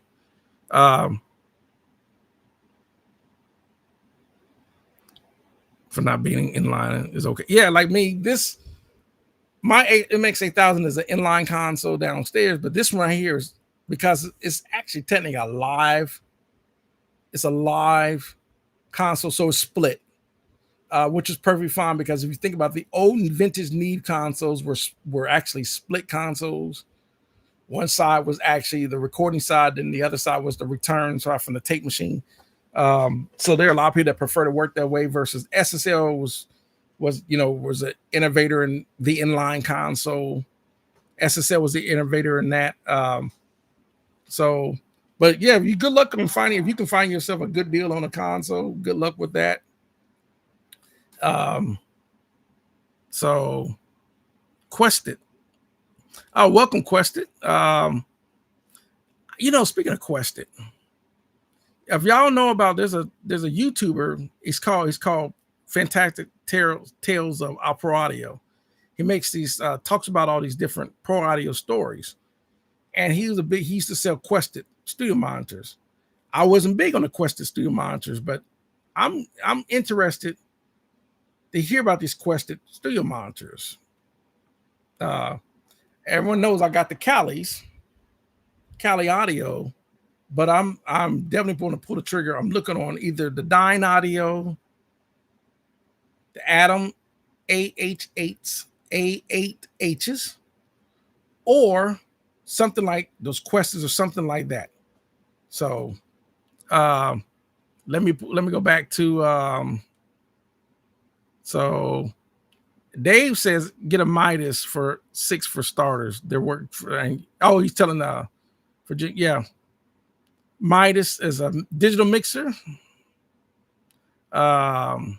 For not being inline is okay. Yeah, like me, my MX8000 is an inline console downstairs, but this one right here is, because it's actually technically a live console, so it's split, which is perfectly fine, because if you think about the old vintage Neve consoles were actually split consoles. One side was actually the recording side, then the other side was the return side from the tape machine. So there are a lot of people that prefer to work that way, versus SSL was an innovator in the inline console. SSL was the innovator in that. So, but yeah, good luck on finding, if you can find yourself a good deal on a console, good luck with that. So Quested. Oh, welcome, Quested. Speaking of Quested, if y'all know about, there's a YouTuber, he's called Fantastic Tales of Pro Audio. He makes these talks about all these different pro audio stories. And he used to sell Quested studio monitors. I wasn't big on the Quested studio monitors, but I'm interested they hear about these Quested studio monitors. Everyone knows I got the Cali Audio, but I'm definitely going to pull the trigger. I'm looking on either the Dyn Audio, the Atom A8Hs, or something like those Quests or something like that. So let me go back to so Dave says get a Midas for 6 for starters. They're working for, oh, he's telling Virginia, yeah. Midas is a digital mixer. And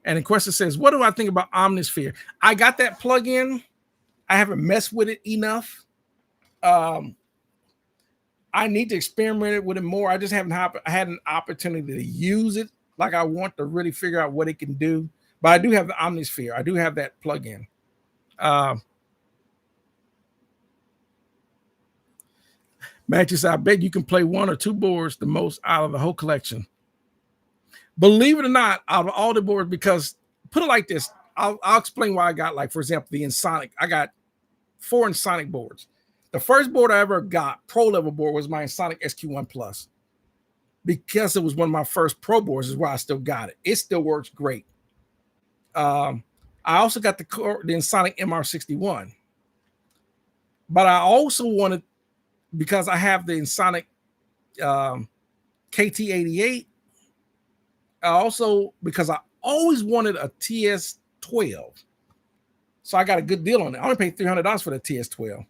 the question says, what do I think about Omnisphere? I got that plug-in. I haven't messed with it enough. I need to experiment with it more. I just haven't had an opportunity to use it like I want to really figure out what it can do. But I do have the Omnisphere. I do have that plug-in. Matthew said, I bet you can play 1 or 2 boards the most out of the whole collection. Believe it or not, out of all the boards, because put it like this, I'll explain why I got, like, for example, the Ensoniq. I got 4 Ensoniq boards. The first board I ever got, pro level board, was my Ensoniq SQ1 Plus. Because it was one of my first pro boards is why I still got it. It still works great. I also got the Ensoniq MR61. But I also wanted, because I have the Ensoniq KT88, because I always wanted a TS12. So I got a good deal on it. I only paid $300 for the TS12.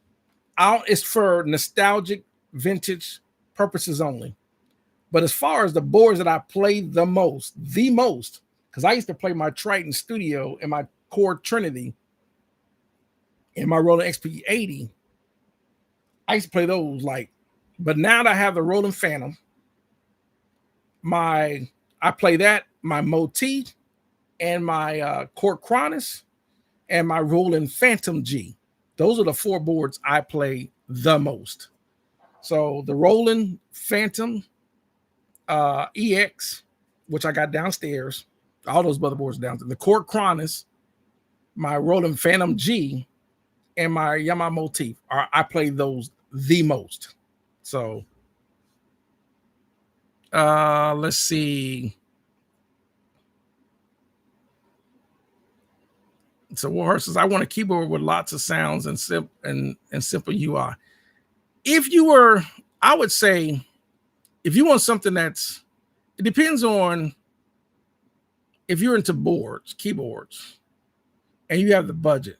It's for nostalgic vintage purposes only. But as far as the boards that I play the most, because I used to play my Triton Studio and my Chord Trinity and my Roland XP80, I used to play those but now that I have the Roland Phantom, I play that, my Motif, and my Chord Cronus, and my Roland Phantom G. Those are the 4 boards I play the most. So the Roland Phantom EX, which I got downstairs, all those motherboards downstairs, the Chord Cronus, my Roland Phantom G, and my Yamaha Motif, I play those the most. So let's see. So Warhorse says, I want a keyboard with lots of sounds and simple UI. I would say, if you want something it depends on if you're into keyboards, and you have the budget.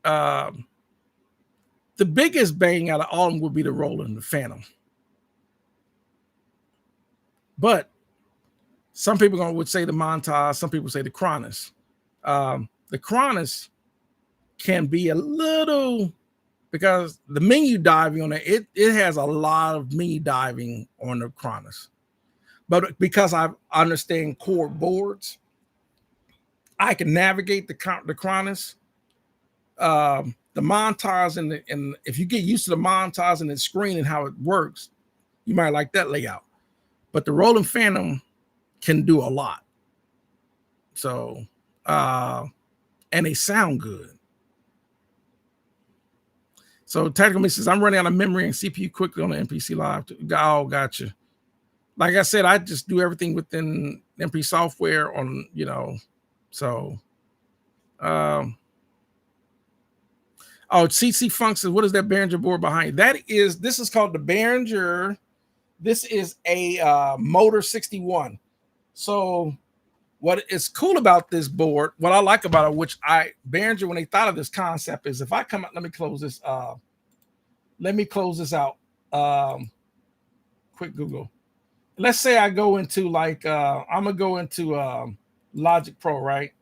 The biggest bang out of all of them would be the Roland, the Phantom. But some people would say the Montage, some people say the Cronus. The Cronus can be a little, because the menu diving on it has a lot of menu diving on the Cronus. But because I understand chord boards, I can navigate the Cronus. The Montage and if you get used to the Montage and the screen and how it works, you might like that layout. But the Roland Phantom can do a lot. So, and they sound good. So Tactical Mix says, I'm running out of memory and CPU quickly on the MPC Live. Oh, gotcha. Like I said, I just do everything within MP software on, so. CC Funk says, what is that Behringer board behind? This is called the Behringer. This is a Motor 61. So what is cool about this board, what I like about it, Behringer, when they thought of this concept, is if I come out, let me close this out. Quick Google. Let's say I go into I'm gonna go into Logic Pro, right?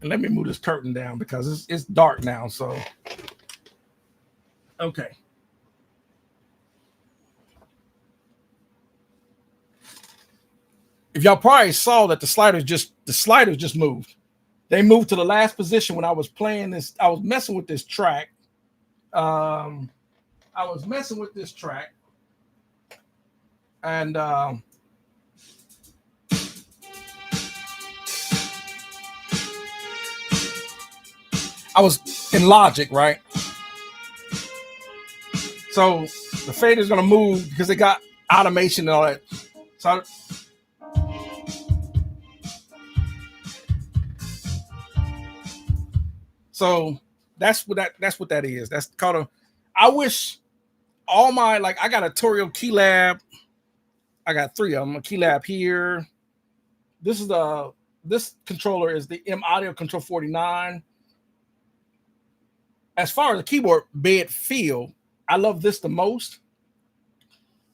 And let me move this curtain down because it's dark now. So, okay. If y'all probably saw that the sliders just moved. They moved to the last position when I was playing this. I was messing with this track. I I was messing with this track, and I was in Logic, right? So the fader's gonna move because they got automation and all that. So so that's what that is. That's called a. I wish all my like I got a Torio Key Lab. I got three of them. A Key Lab here. This is the this controller is the M Audio Control 49. As far as the keyboard bed feel, I love this the most.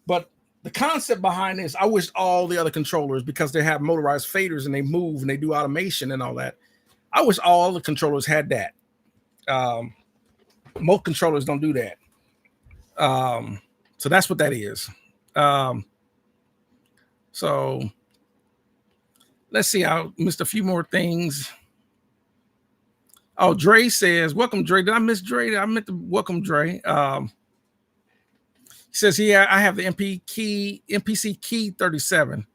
But the concept behind this, I wish all the other controllers, because they have motorized faders and they move and they do automation and all that. I wish all the controllers had that. Most controllers don't do that. So that's what that is. So let's see. I missed a few more things. Oh, Dre says, welcome, Dre. Did I miss Dre? I meant to welcome Dre. He says, yeah, I have the MPC key 37.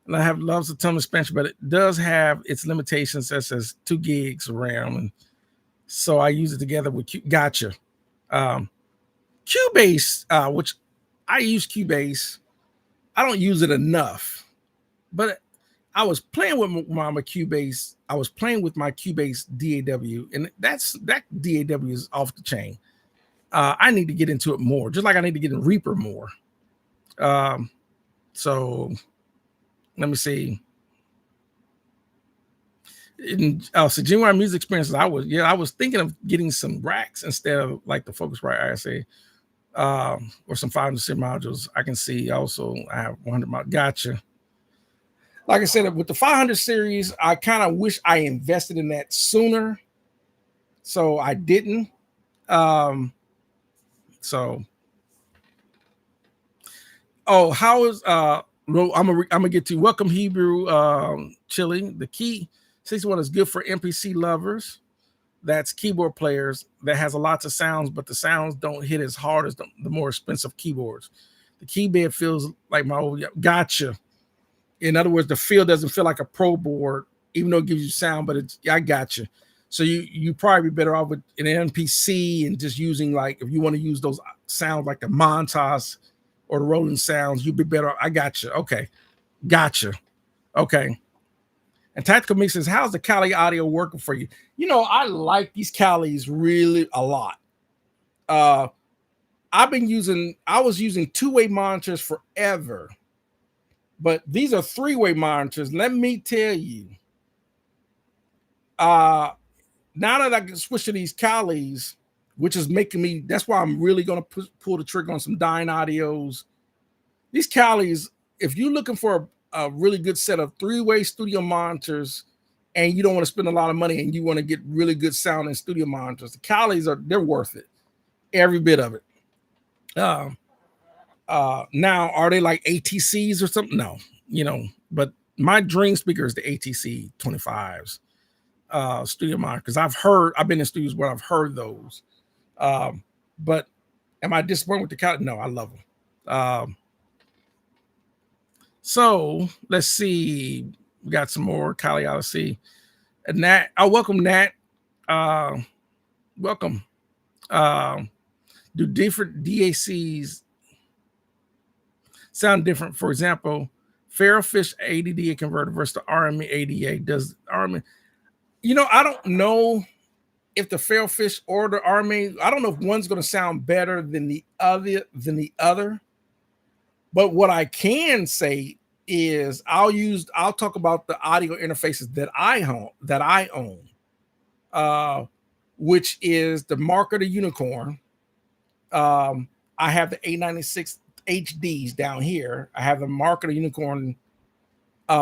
And I have loves a ton of expansion, but it does have its limitations, such as 2 gigs of RAM. And so I use it together with Gotcha. Cubase, which I use Cubase. I don't use it enough, but I was playing with my Cubase. I was playing with my Cubase DAW, and that DAW is off the chain. I need to get into it more, just like I need to get in Reaper more. So let me see. So genuine music experiences. I was thinking of getting some racks instead of like the Focusrite ISA, or some 500 modules. I can see also I have 100 modules. Gotcha. Like I said, with the 500 series, I kind of wish I invested in that sooner. So I didn't. So, oh, how is I'm gonna get to welcome Hebrew Chili. The key 61 is good for MPC lovers. That's keyboard players that has a lots of sounds, but the sounds don't hit as hard as the more expensive keyboards. The key bed feels like my old. Gotcha. In other words, the feel doesn't feel like a pro board, even though it gives you sound. But I gotcha. So you probably be better off with an MPC and just using, like, if you want to use those sounds like the Montas or the Rolling Sounds, you'd be better. I gotcha. Okay. Gotcha. Okay. And Tactical Mix says, how's the Kali audio working for you? You know, I like these Kalis really a lot. I was using 2-way monitors forever, but these are 3-way monitors. Let me tell you, now that I can switch to these Kalis, which is making me, that's why I'm really going to pull the trigger on some Dyne Audios. These Kalis, if you're looking for a really good set of 3-way studio monitors and you don't want to spend a lot of money and you want to get really good sound in studio monitors, the Kalis they're worth it. Every bit of it. Now, are they like ATCs or something? No, but my dream speaker is the ATC 25s studio monitor, because I've been in studios where I've heard those. But am I disappointed with the Kali? No, I love them. So let's see. We got some more Kali Odyssey. And Nat, welcome, Nat. Welcome. Do different DACs sound different? For example, Ferrofish ADDA converter versus the RME ADA. Does RME, I don't know if the Ferrofish or the RME, I don't know if one's going to sound better than the other. But what I can say is I'll talk about the audio interfaces that I own, which is the Mark of the Unicorn. I have the 896 HDs down here. I have the Mark of the Unicorn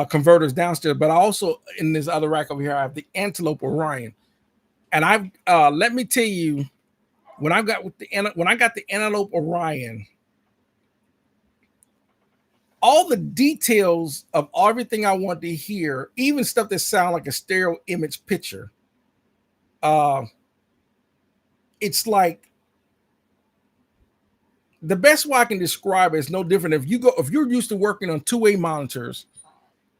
converters downstairs, but also in this other rack over here, I have the Antelope Orion. And let me tell you, when I got the Antelope Orion, all the details of everything I want to hear, even stuff that sound like a stereo image picture, it's like the best way I can describe it is no different. If you're used to working on two-way monitors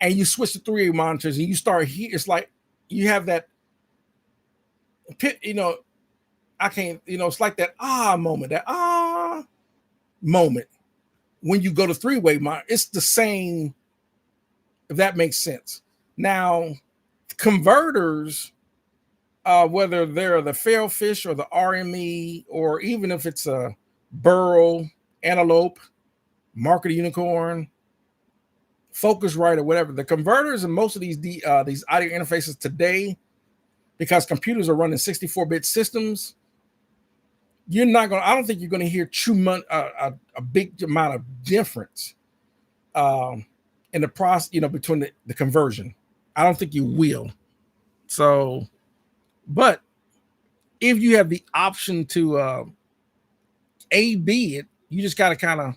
and you switch to three-way monitors and you start here, it's like you have that pit, I can't, it's like that moment, that moment when you go to three-way monitor. It's the same, if that makes sense. Now, converters, whether they're the Fairfish or the RME, or even if it's a Burrow, Antelope, Market Unicorn, Focusrite, or whatever, the converters and most of these audio interfaces today, because computers are running 64-bit systems, I don't think you're gonna hear a big amount of difference in the process, between the conversion. I don't think you will. So, but if you have the option to A/B it, you just gotta kind of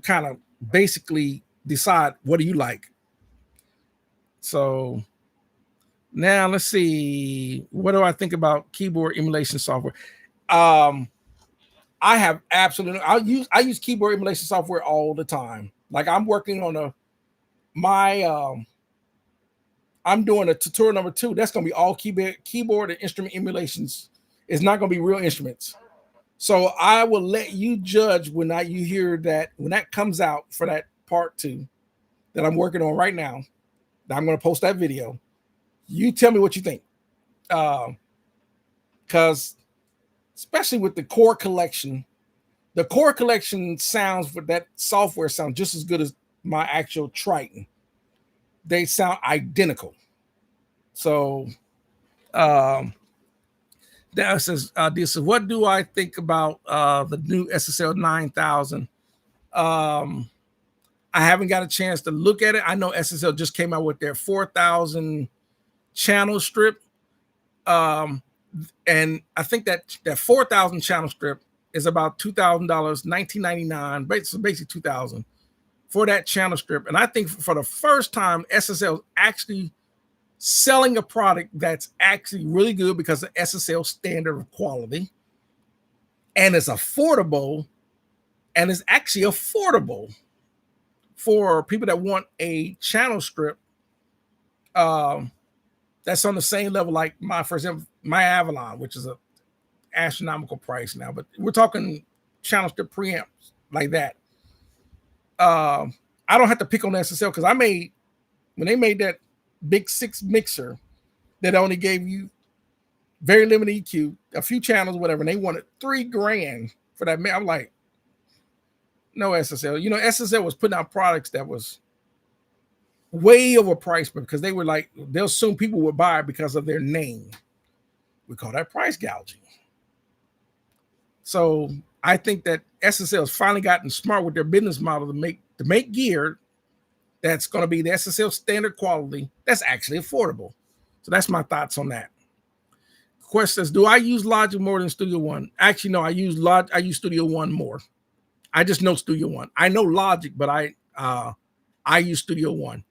kind of basically decide what do you like. So now let's see, what do I think about keyboard emulation software? I have absolutely, I use keyboard emulation software all the time. Like I'm working on I'm doing a tutorial number 2. That's going to be all keyboard and instrument emulations. It's not going to be real instruments. So I will let you judge when you hear that, when that comes out for that part 2 that I'm working on right now. I'm going to post that video. You tell me what you think. Because especially with the core collection sounds for that software sound just as good as my actual Triton. They sound identical. So that says, this is, what do I think about the new SSL 9000? I haven't got a chance to look at it. I know SSL just came out with their 4,000 channel strip. And I think that 4,000 channel strip is about $2,000, $19.99, basically $2,000 for that channel strip. And I think for the first time, SSL is actually selling a product that's actually really good because of SSL standard of quality, and it's affordable, and it's actually affordable for people that want a channel strip that's on the same level like for example, my Avalon, which is a astronomical price now, but we're talking channel strip preamps like that. I don't have to pick on SSL because when they made that big 6 mixer that only gave you very limited EQ, a few channels, whatever, and they wanted $3,000 for that. I'm like, no SSL. SSL was putting out products that was way overpriced because they were like, they'll assume people would buy it because of their name. We call that price gouging. So I think that SSL has finally gotten smart with their business model to make gear that's going to be the SSL standard quality that's actually affordable. So that's my thoughts on that. Question says, do I use Logic more than Studio One? Actually, no, I use Studio One more. I just know Studio One. I know Logic, but I use Studio One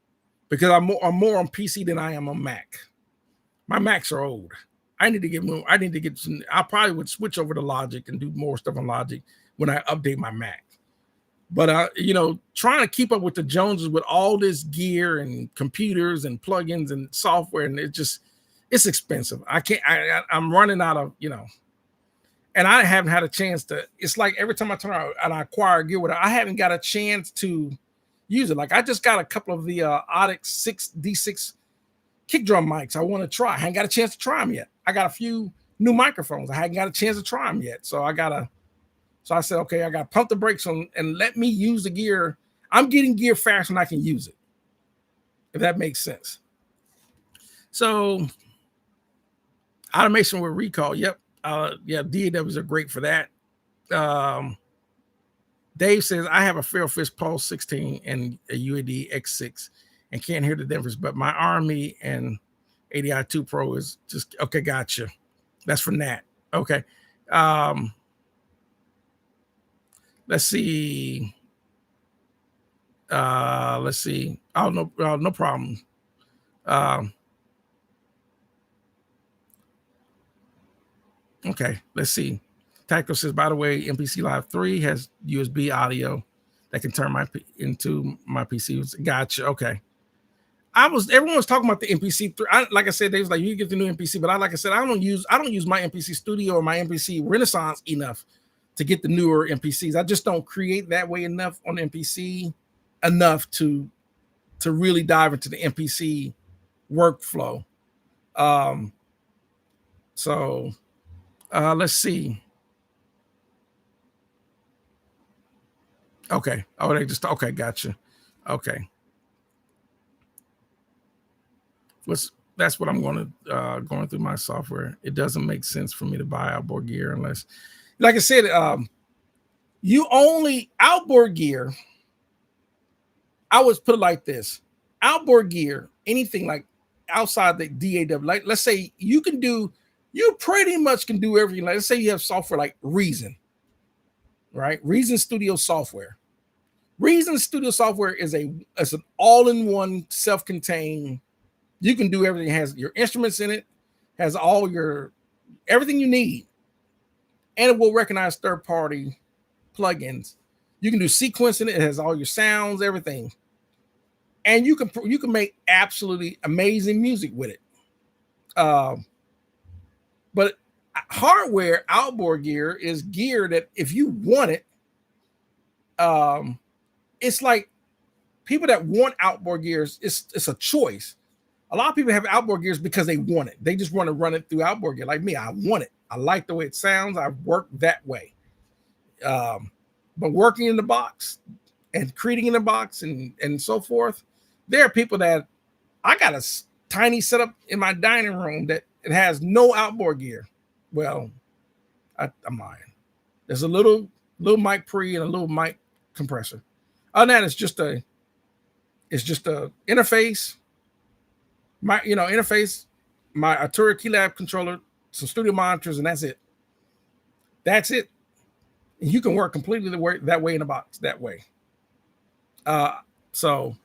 because I'm more on PC than I am on Mac. My Macs are old. I need to get some. I probably would switch over to Logic and do more stuff on Logic when I update my Mac. But trying to keep up with the Joneses with all this gear and computers and plugins and software, and it's expensive. I'm running out of, and I haven't had a chance to. It's like every time I turn around and I acquire gear with it, I haven't got a chance to use it. Like I just got a couple of the Audix D6 kick drum mics I want to try. I haven't got a chance to try them yet. I got a few new microphones. I haven't got a chance to try them yet. So I said, okay, I got to pump the brakes on and let me use the gear. I'm getting gear fast when I can use it, if that makes sense. So automation with recall. Yep. DAWs are great for that. Dave says, I have a Fairfish Pulse 16 and a UAD X6 and can't hear the difference, but my RME and ADI 2 Pro is just, okay, gotcha. That's from that. Okay. Let's see. Oh, no problem. Okay, let's see. Tactical says, by the way, MPC Live 3 has USB audio that can turn into my PC. Gotcha. Okay. Everyone was talking about the MPC 3. Like I said, they was like, you get the new MPC, but like I said, I don't use my MPC Studio or my MPC Renaissance enough to get the newer MPCs. I just don't create that way enough on MPC enough to really dive into the MPC workflow. So let's see. Okay. Oh, they just okay, gotcha. Okay. That's what I'm going through my software. It doesn't make sense for me to buy outboard gear unless, like I said, you only outboard gear. I would put it like this: outboard gear, anything like outside the DAW, like let's say you pretty much can do everything. Like let's say you have software like Reason, right? Reason Studio software. Reason Studio software is an all-in-one, self-contained. You can do everything. It has your instruments in it, has all your everything you need, and it will recognize third-party plugins. You can do sequencing. It has all your sounds, everything, and you can make absolutely amazing music with it. But hardware outboard gear is gear that if you want it, it's like people that want outboard gears. It's a choice. A lot of people have outboard gears because they want it. They just want to run it through outboard gear. Like me, I want it. I like the way it sounds. I work that way. But working in the box and creating in the box and so forth, there are people that I got a tiny setup in my dining room that it has no outboard gear. Well, I'm lying. There's a little mic pre and a little mic compressor. Other than that, it's just a interface. My interface, my Arturia Keylab controller, some studio monitors, and that's it. That's it. And you can work completely that way in the box that way. So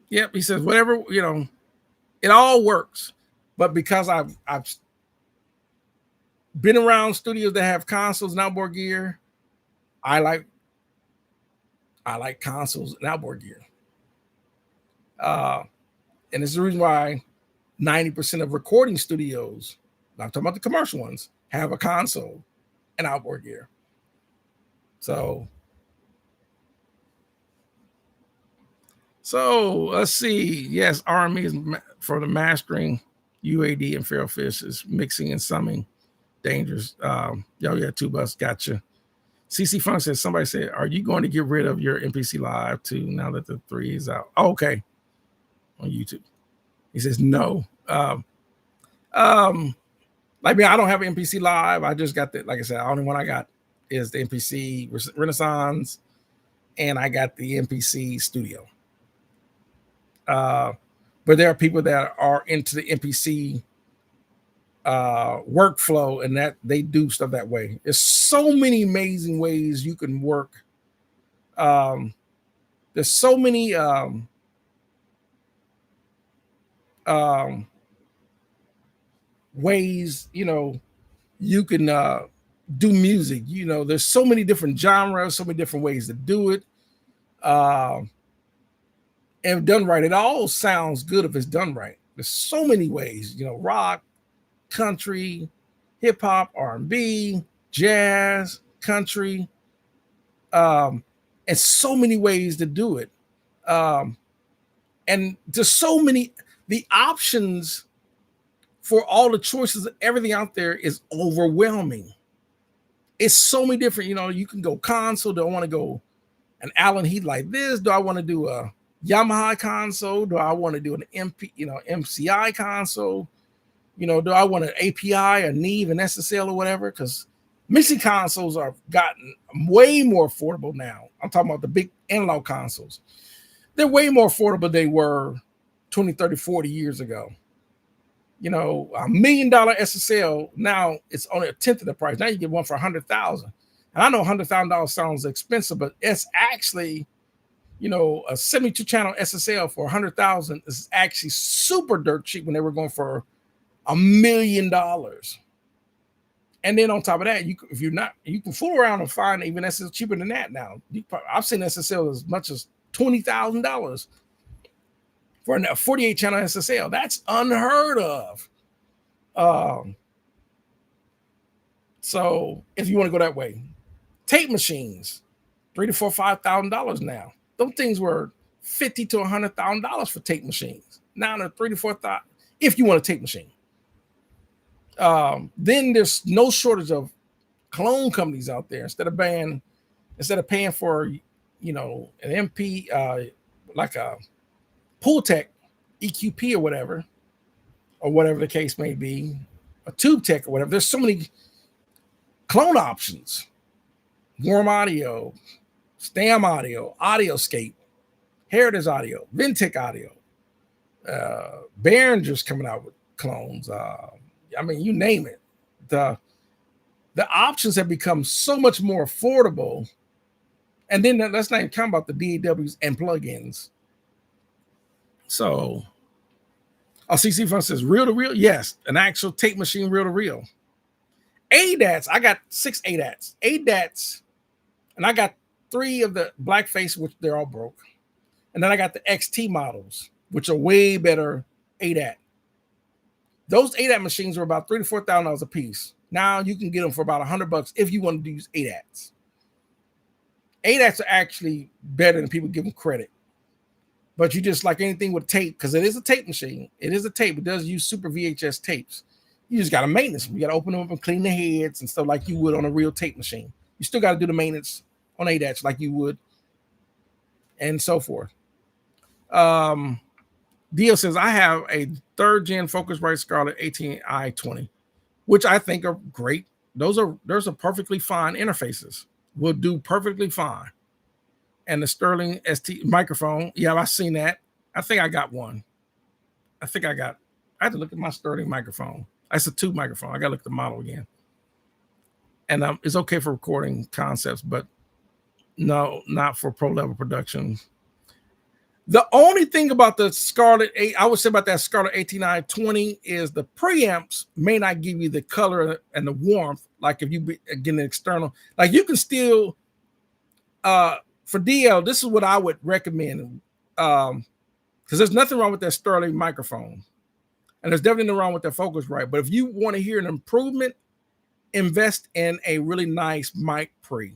yep, he says whatever, it all works. But because I've been around studios that have consoles and outboard gear, I like consoles and outboard gear. And it's the reason why 90% of recording studios, I'm talking about the commercial ones, have a console and outboard gear. So let's see. Yes, RME is for the mastering. UAD and Feral Fish is mixing and summing. Dangerous. Yeah, two bus. Gotcha. CC Funk says, somebody said, are you going to get rid of your MPC Live 2 now that the 3 is out? Oh, okay. On YouTube. He says, no. Like me, I don't have an MPC Live. I just got like I said, the only one I got is the MPC Renaissance, and I got the MPC Studio. But there are people that are into the MPC workflow and that they do stuff that way. There's so many amazing ways you can work. There's so many ways, you can do music. There's so many different genres, so many different ways to do it. And done right, it all sounds good if it's done right. There's so many ways, rock, country, hip hop, R&B, jazz, country, and so many ways to do it. And there's so many, the options for all the choices, everything out there is overwhelming. It's so many different, you can go console. Do I want to go an Allen Heath like this? Do I want to do a Yamaha console? Do I want to do an MCI console? Do I want an API, a Neve, an SSL or whatever? Because mixing consoles are gotten way more affordable now. I'm talking about the big analog consoles. They're way more affordable than they were 20, 30, 40 years ago. $1 million SSL, now it's only a tenth of the price. Now you get one for $100,000. And I know $100,000 sounds expensive, but it's actually, a 72 channel SSL for $100,000 is actually super dirt cheap when they were going for $1 million. And then on top of that, you can fool around and find even SSL cheaper than that now. I've seen SSL as much as $20,000 for a 48 channel SSL. That's unheard of. So if you want to go that way, tape machines, $3,000 to $5,000 now. Those things were $50,000 to $100,000 for tape machines. Now they're $3,000 to $4,000 if you want a tape machine. Then there's no shortage of clone companies out there. Instead of paying for, an MP, like a Pultec EQP or whatever the case may be, a Tube Tech or whatever. There's so many clone options. Warm Audio, Stam Audio, Audioscape, Heritage Audio, Ventec Audio, Behringer's coming out with clones. You name it. The options have become so much more affordable. And then let's not even talk about the DAWs and plugins. So, CC Fun says reel to reel. Yes, an actual tape machine reel to reel. ADATs. I got 6 ADATs. ADATs, and I got 3 of the blackface, which they're all broke. And then I got the XT models, which are way better ADAT. Those ADAT machines were about $3,000 to $4,000 a piece. Now you can get them for about $100 if you want to use ADATs. ADATs are actually better than people give them credit. But you just like anything with tape, because it is a tape machine. It is a tape. It does use super VHS tapes. You just got to maintenance them. You got to open them up and clean the heads and stuff like you would on a real tape machine. You still got to do the maintenance on ADATs like you would, and so forth. Dio says, I have a 3rd gen Focusrite Scarlett 18i20, which I think are great. Those are perfectly fine interfaces. Will do perfectly fine. And the Sterling ST microphone, yeah, I've seen that. I think I got one. I had to look at my Sterling microphone. It's a tube microphone. I got to look at the model again. And it's okay for recording concepts, but no, not for pro level production. The only thing about the Scarlett, I would say about that Scarlett 18i20 is the preamps may not give you the color and the warmth. Like if you get an external, like you can still, for DL, this is what I would recommend. Because there's nothing wrong with that Sterling microphone. And there's definitely nothing wrong with that Focusrite. But if you want to hear an improvement, invest in a really nice mic pre.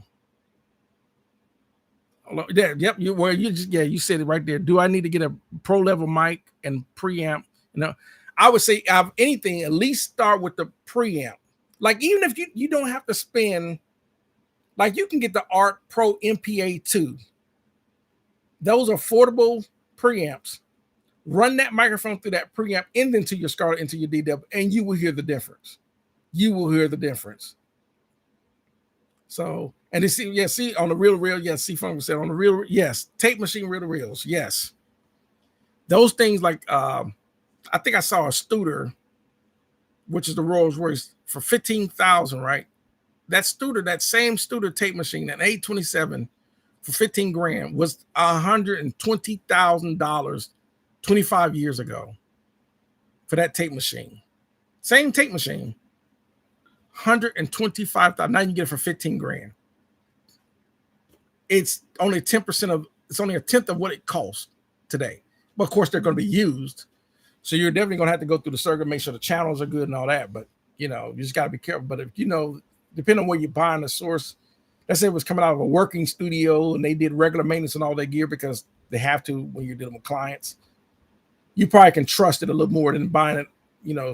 Yeah, yep. You said it right there. Do I need to get a pro level mic and preamp? I would say out of anything, at least start with the preamp. Like even if you don't have to spend, like you can get the Art Pro MPA 2. Those affordable preamps. Run that microphone through that preamp and then to your Scarlett, into your DW, and you will hear the difference. You will hear the difference. So, and see on the reel, yes, see Funk said on the reel, yes, tape machine reel to reels, yes. Those things like I think I saw a Studer, which is the Rolls Royce, for $15,000, right? That same Studer tape machine, that 827 for $15,000 was $120,000 25 years ago for that tape machine. Same tape machine, $125,000. Now you can get it for $15,000. It's only 10% of, it's only a tenth of what it costs today. But of course, they're going to be used. So you're definitely going to have to go through the circuit, make sure the channels are good and all that. But, you just got to be careful. But if, depending on where you're buying the source, let's say it was coming out of a working studio and they did regular maintenance on all their gear because they have to when you're dealing with clients, you probably can trust it a little more than buying it,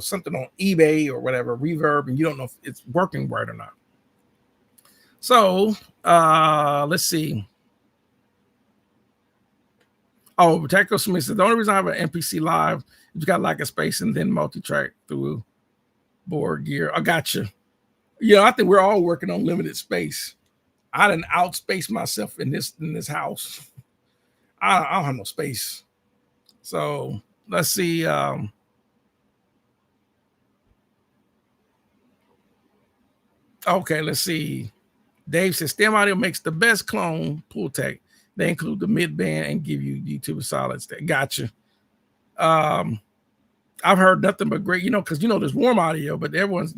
something on eBay or whatever, Reverb, and you don't know if it's working right or not. So let's see. Oh, Taco Smith said the only reason I have an MPC Live is you got lack of space and then multi-track through board gear. I got you. I think we're all working on limited space. I didn't outspace myself in this house. I don't have no space. So let's see. Okay, let's see. Dave says Stem Audio makes the best clone Pultec. They include the mid band and give you YouTube solids. Gotcha. I I've heard nothing but great, because there's warm audio, but everyone's,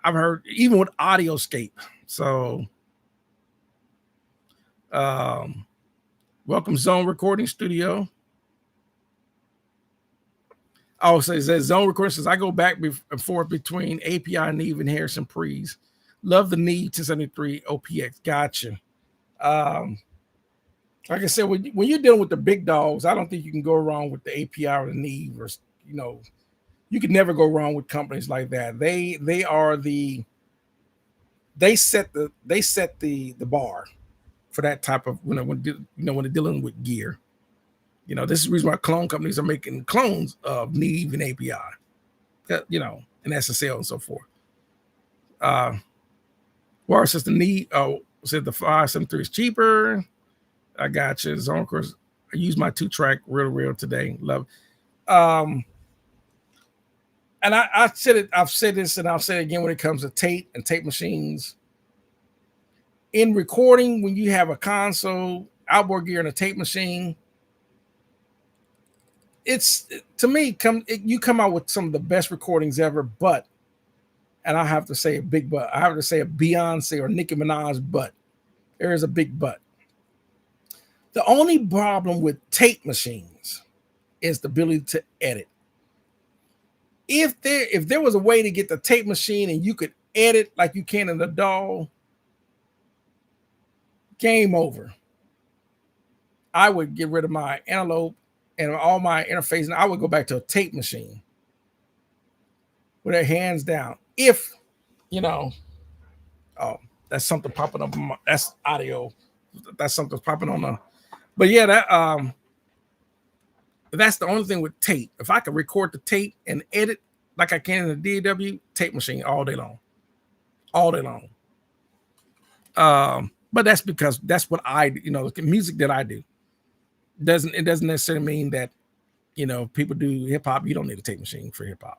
I've heard even with Audioscape. So welcome Zone Recording Studio. Oh, so it says Zone Recording says I go back and forth between API, Neve, and Harrison Prees. Love the Neve 1073 OPX. Gotcha. Like I said, when you're dealing with the big dogs, I don't think you can go wrong with the API or the Neve, or you can never go wrong with companies like that. They set the bar for that type of when they're dealing with gear. This is the reason why clone companies are making clones of Neve and API, and SSL and so forth. Where says the Neve, said the 573 is cheaper. I got you. Zone, of course, I use my 2-track real today. Love. And I've said this, and I'll say it again when it comes to tape and tape machines. In recording, when you have a console, outboard gear, and a tape machine, it's, to me, you come out with some of the best recordings ever, but, and I have to say a big but, I have to say a Beyonce or Nicki Minaj but. There is a big but. The only problem with tape machines is the ability to edit. If there was a way to get the tape machine and you could edit like you can in the DAW, game over. I would get rid of my antelope and all my interface, and I would go back to a tape machine with their hands down. If, oh, that's something popping up. That's audio. That's something popping on. But yeah, that's the only thing with tape. If I could record the tape and edit like I can in the DAW, tape machine all day long. But that's because that's what the music that I do. It doesn't necessarily mean that, people do hip hop. You don't need a tape machine for hip hop.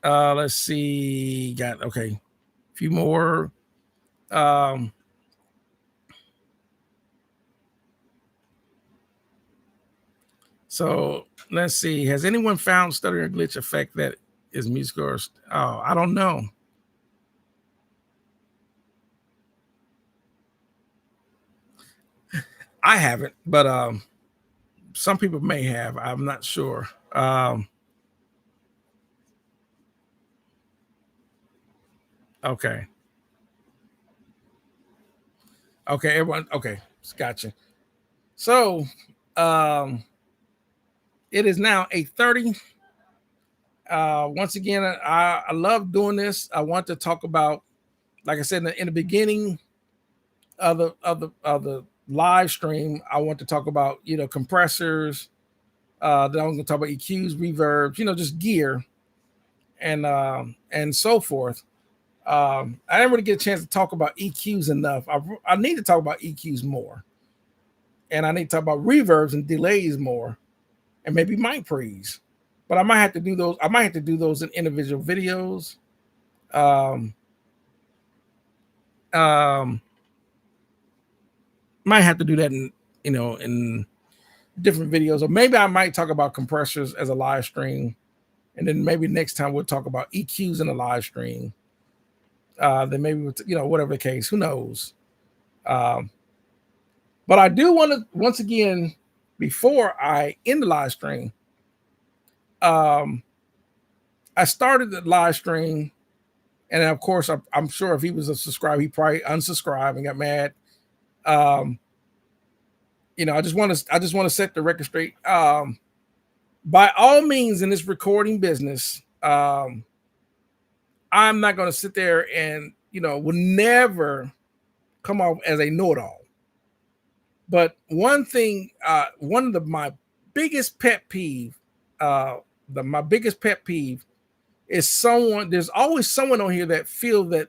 Let's see. Got a few more. So let's see. Has anyone found stutter and glitch effect that is musical? I don't know. I haven't, but some people may have. I'm not sure. Okay. Okay, everyone. Okay, gotcha. So, it is now 8:30. Once again, I love doing this. I want to talk about, like I said in the beginning of the live stream, I want to talk about compressors. Then I'm going to talk about EQs, reverbs, just gear, and so forth. I didn't really get a chance to talk about EQs enough. I need to talk about EQs more, and I need to talk about reverbs and delays more, and maybe mic pre's. But I might have to do those. I might have to do those in individual videos. Might have to do that in different videos, or maybe I might talk about compressors as a live stream, and then maybe next time we'll talk about EQs in a live stream. Then maybe whatever the case, who knows? But I do want to once again, before I end the live stream, I started the live stream, and of course, I'm sure if he was a subscriber, he probably unsubscribed and got mad. I just want to set the record straight. By all means, in this recording business, I'm not going to sit there and will never come off as a know-it-all. But one thing, one of my biggest pet peeve, my biggest pet peeve is there's always someone on here that feel that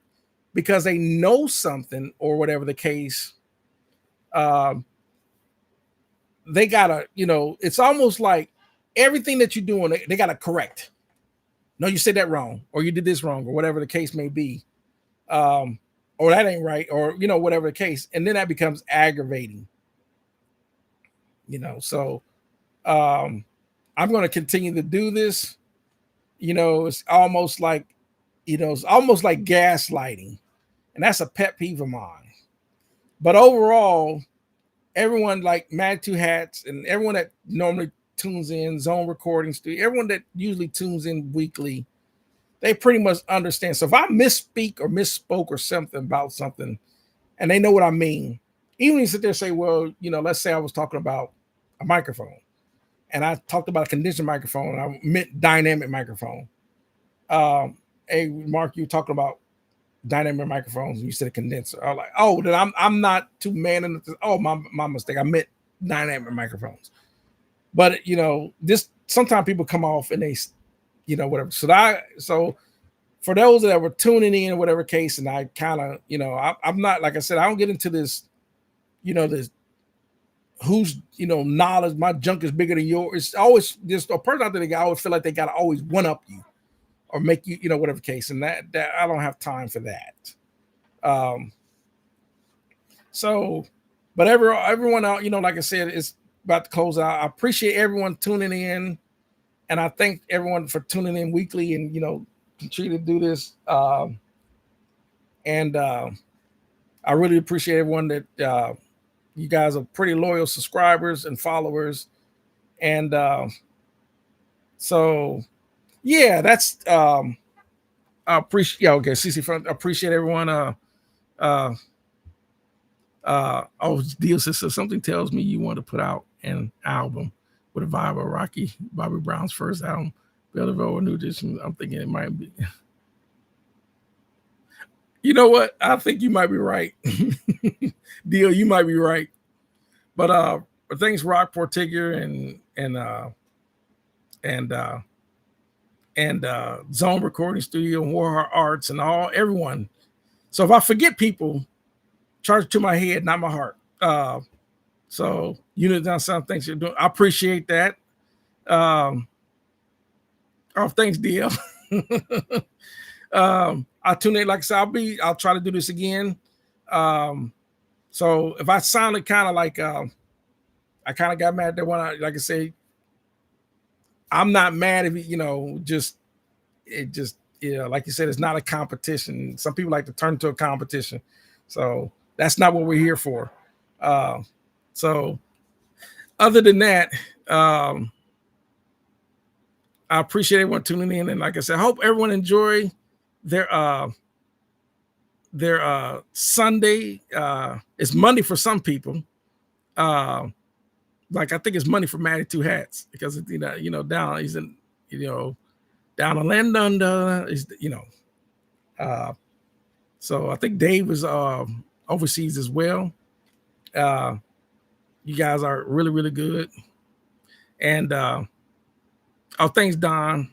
because they know something or whatever the case, they gotta, it's almost like everything that you're doing, they gotta correct. No, you said that wrong, or you did this wrong, or whatever the case may be. Or that ain't right, or whatever the case. And then that becomes aggravating. So I'm going to continue to do this. It's almost like, it's almost like gaslighting, and that's a pet peeve of mine. But overall, everyone like Mad Two Hats and everyone that normally tunes in, Zone Recording Studio, everyone that usually tunes in weekly, they pretty much understand. So if I misspeak or misspoke or something about something, and they know what I mean, even if you sit there and say, well, let's say I was talking about a microphone, and I talked about a condenser microphone, and I meant dynamic microphone. Hey, Mark, you were talking about dynamic microphones, and you said a condenser. I was like, oh, then I'm not too man in the, oh, my mistake. I meant dynamic microphones. But this sometimes people come off and they, whatever. So for those that were tuning in, whatever case, and I kind of, I'm not, like I said, I don't get into this, this who's knowledge. My junk is bigger than yours. It's always just a person out there that I always feel like they got to always one up you or make you, whatever case. And that I don't have time for that. So, but everyone out, like I said, it's about to close out. I appreciate everyone tuning in, and I thank everyone for tuning in weekly and continue to do this. And I really appreciate everyone that you guys are pretty loyal subscribers and followers. And so yeah, that's I appreciate. Yeah, okay, CC Front. I appreciate everyone. Deal says, so something tells me you want to put out an album with a vibe of Rocky Bobby Brown's first album, Belleville New Edition. I'm thinking it might be. You know what? I think you might be right. Deal, you might be right. But thanks, Rock Portiger and Zone Recording Studio and Warheart Arts and everyone. So if I forget people, charge it to my head, not my heart. So Unit Down Sound, thanks for doing. I appreciate that. Thanks, DL. I'll tune in. Like I said, I'll try to do this again. So if I sounded kind of like I kind of got mad that one, like I say, I'm not mad if like you said, it's not a competition. Some people like to turn to a competition. So that's not what we're here for. So other than that, I appreciate everyone tuning in. And like I said, I hope everyone enjoy their Sunday. It's Monday for some people. Like I think it's Monday for Matty Two Hats because down he's in down in Land Under is so I think Dave is overseas as well. You guys are really, really good. And thanks, Don.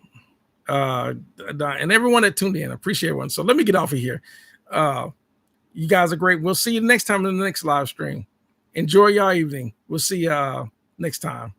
Don and everyone that tuned in. I appreciate everyone. So let me get off of here. You guys are great. We'll see you next time in the next live stream. Enjoy your evening. We'll see you next time.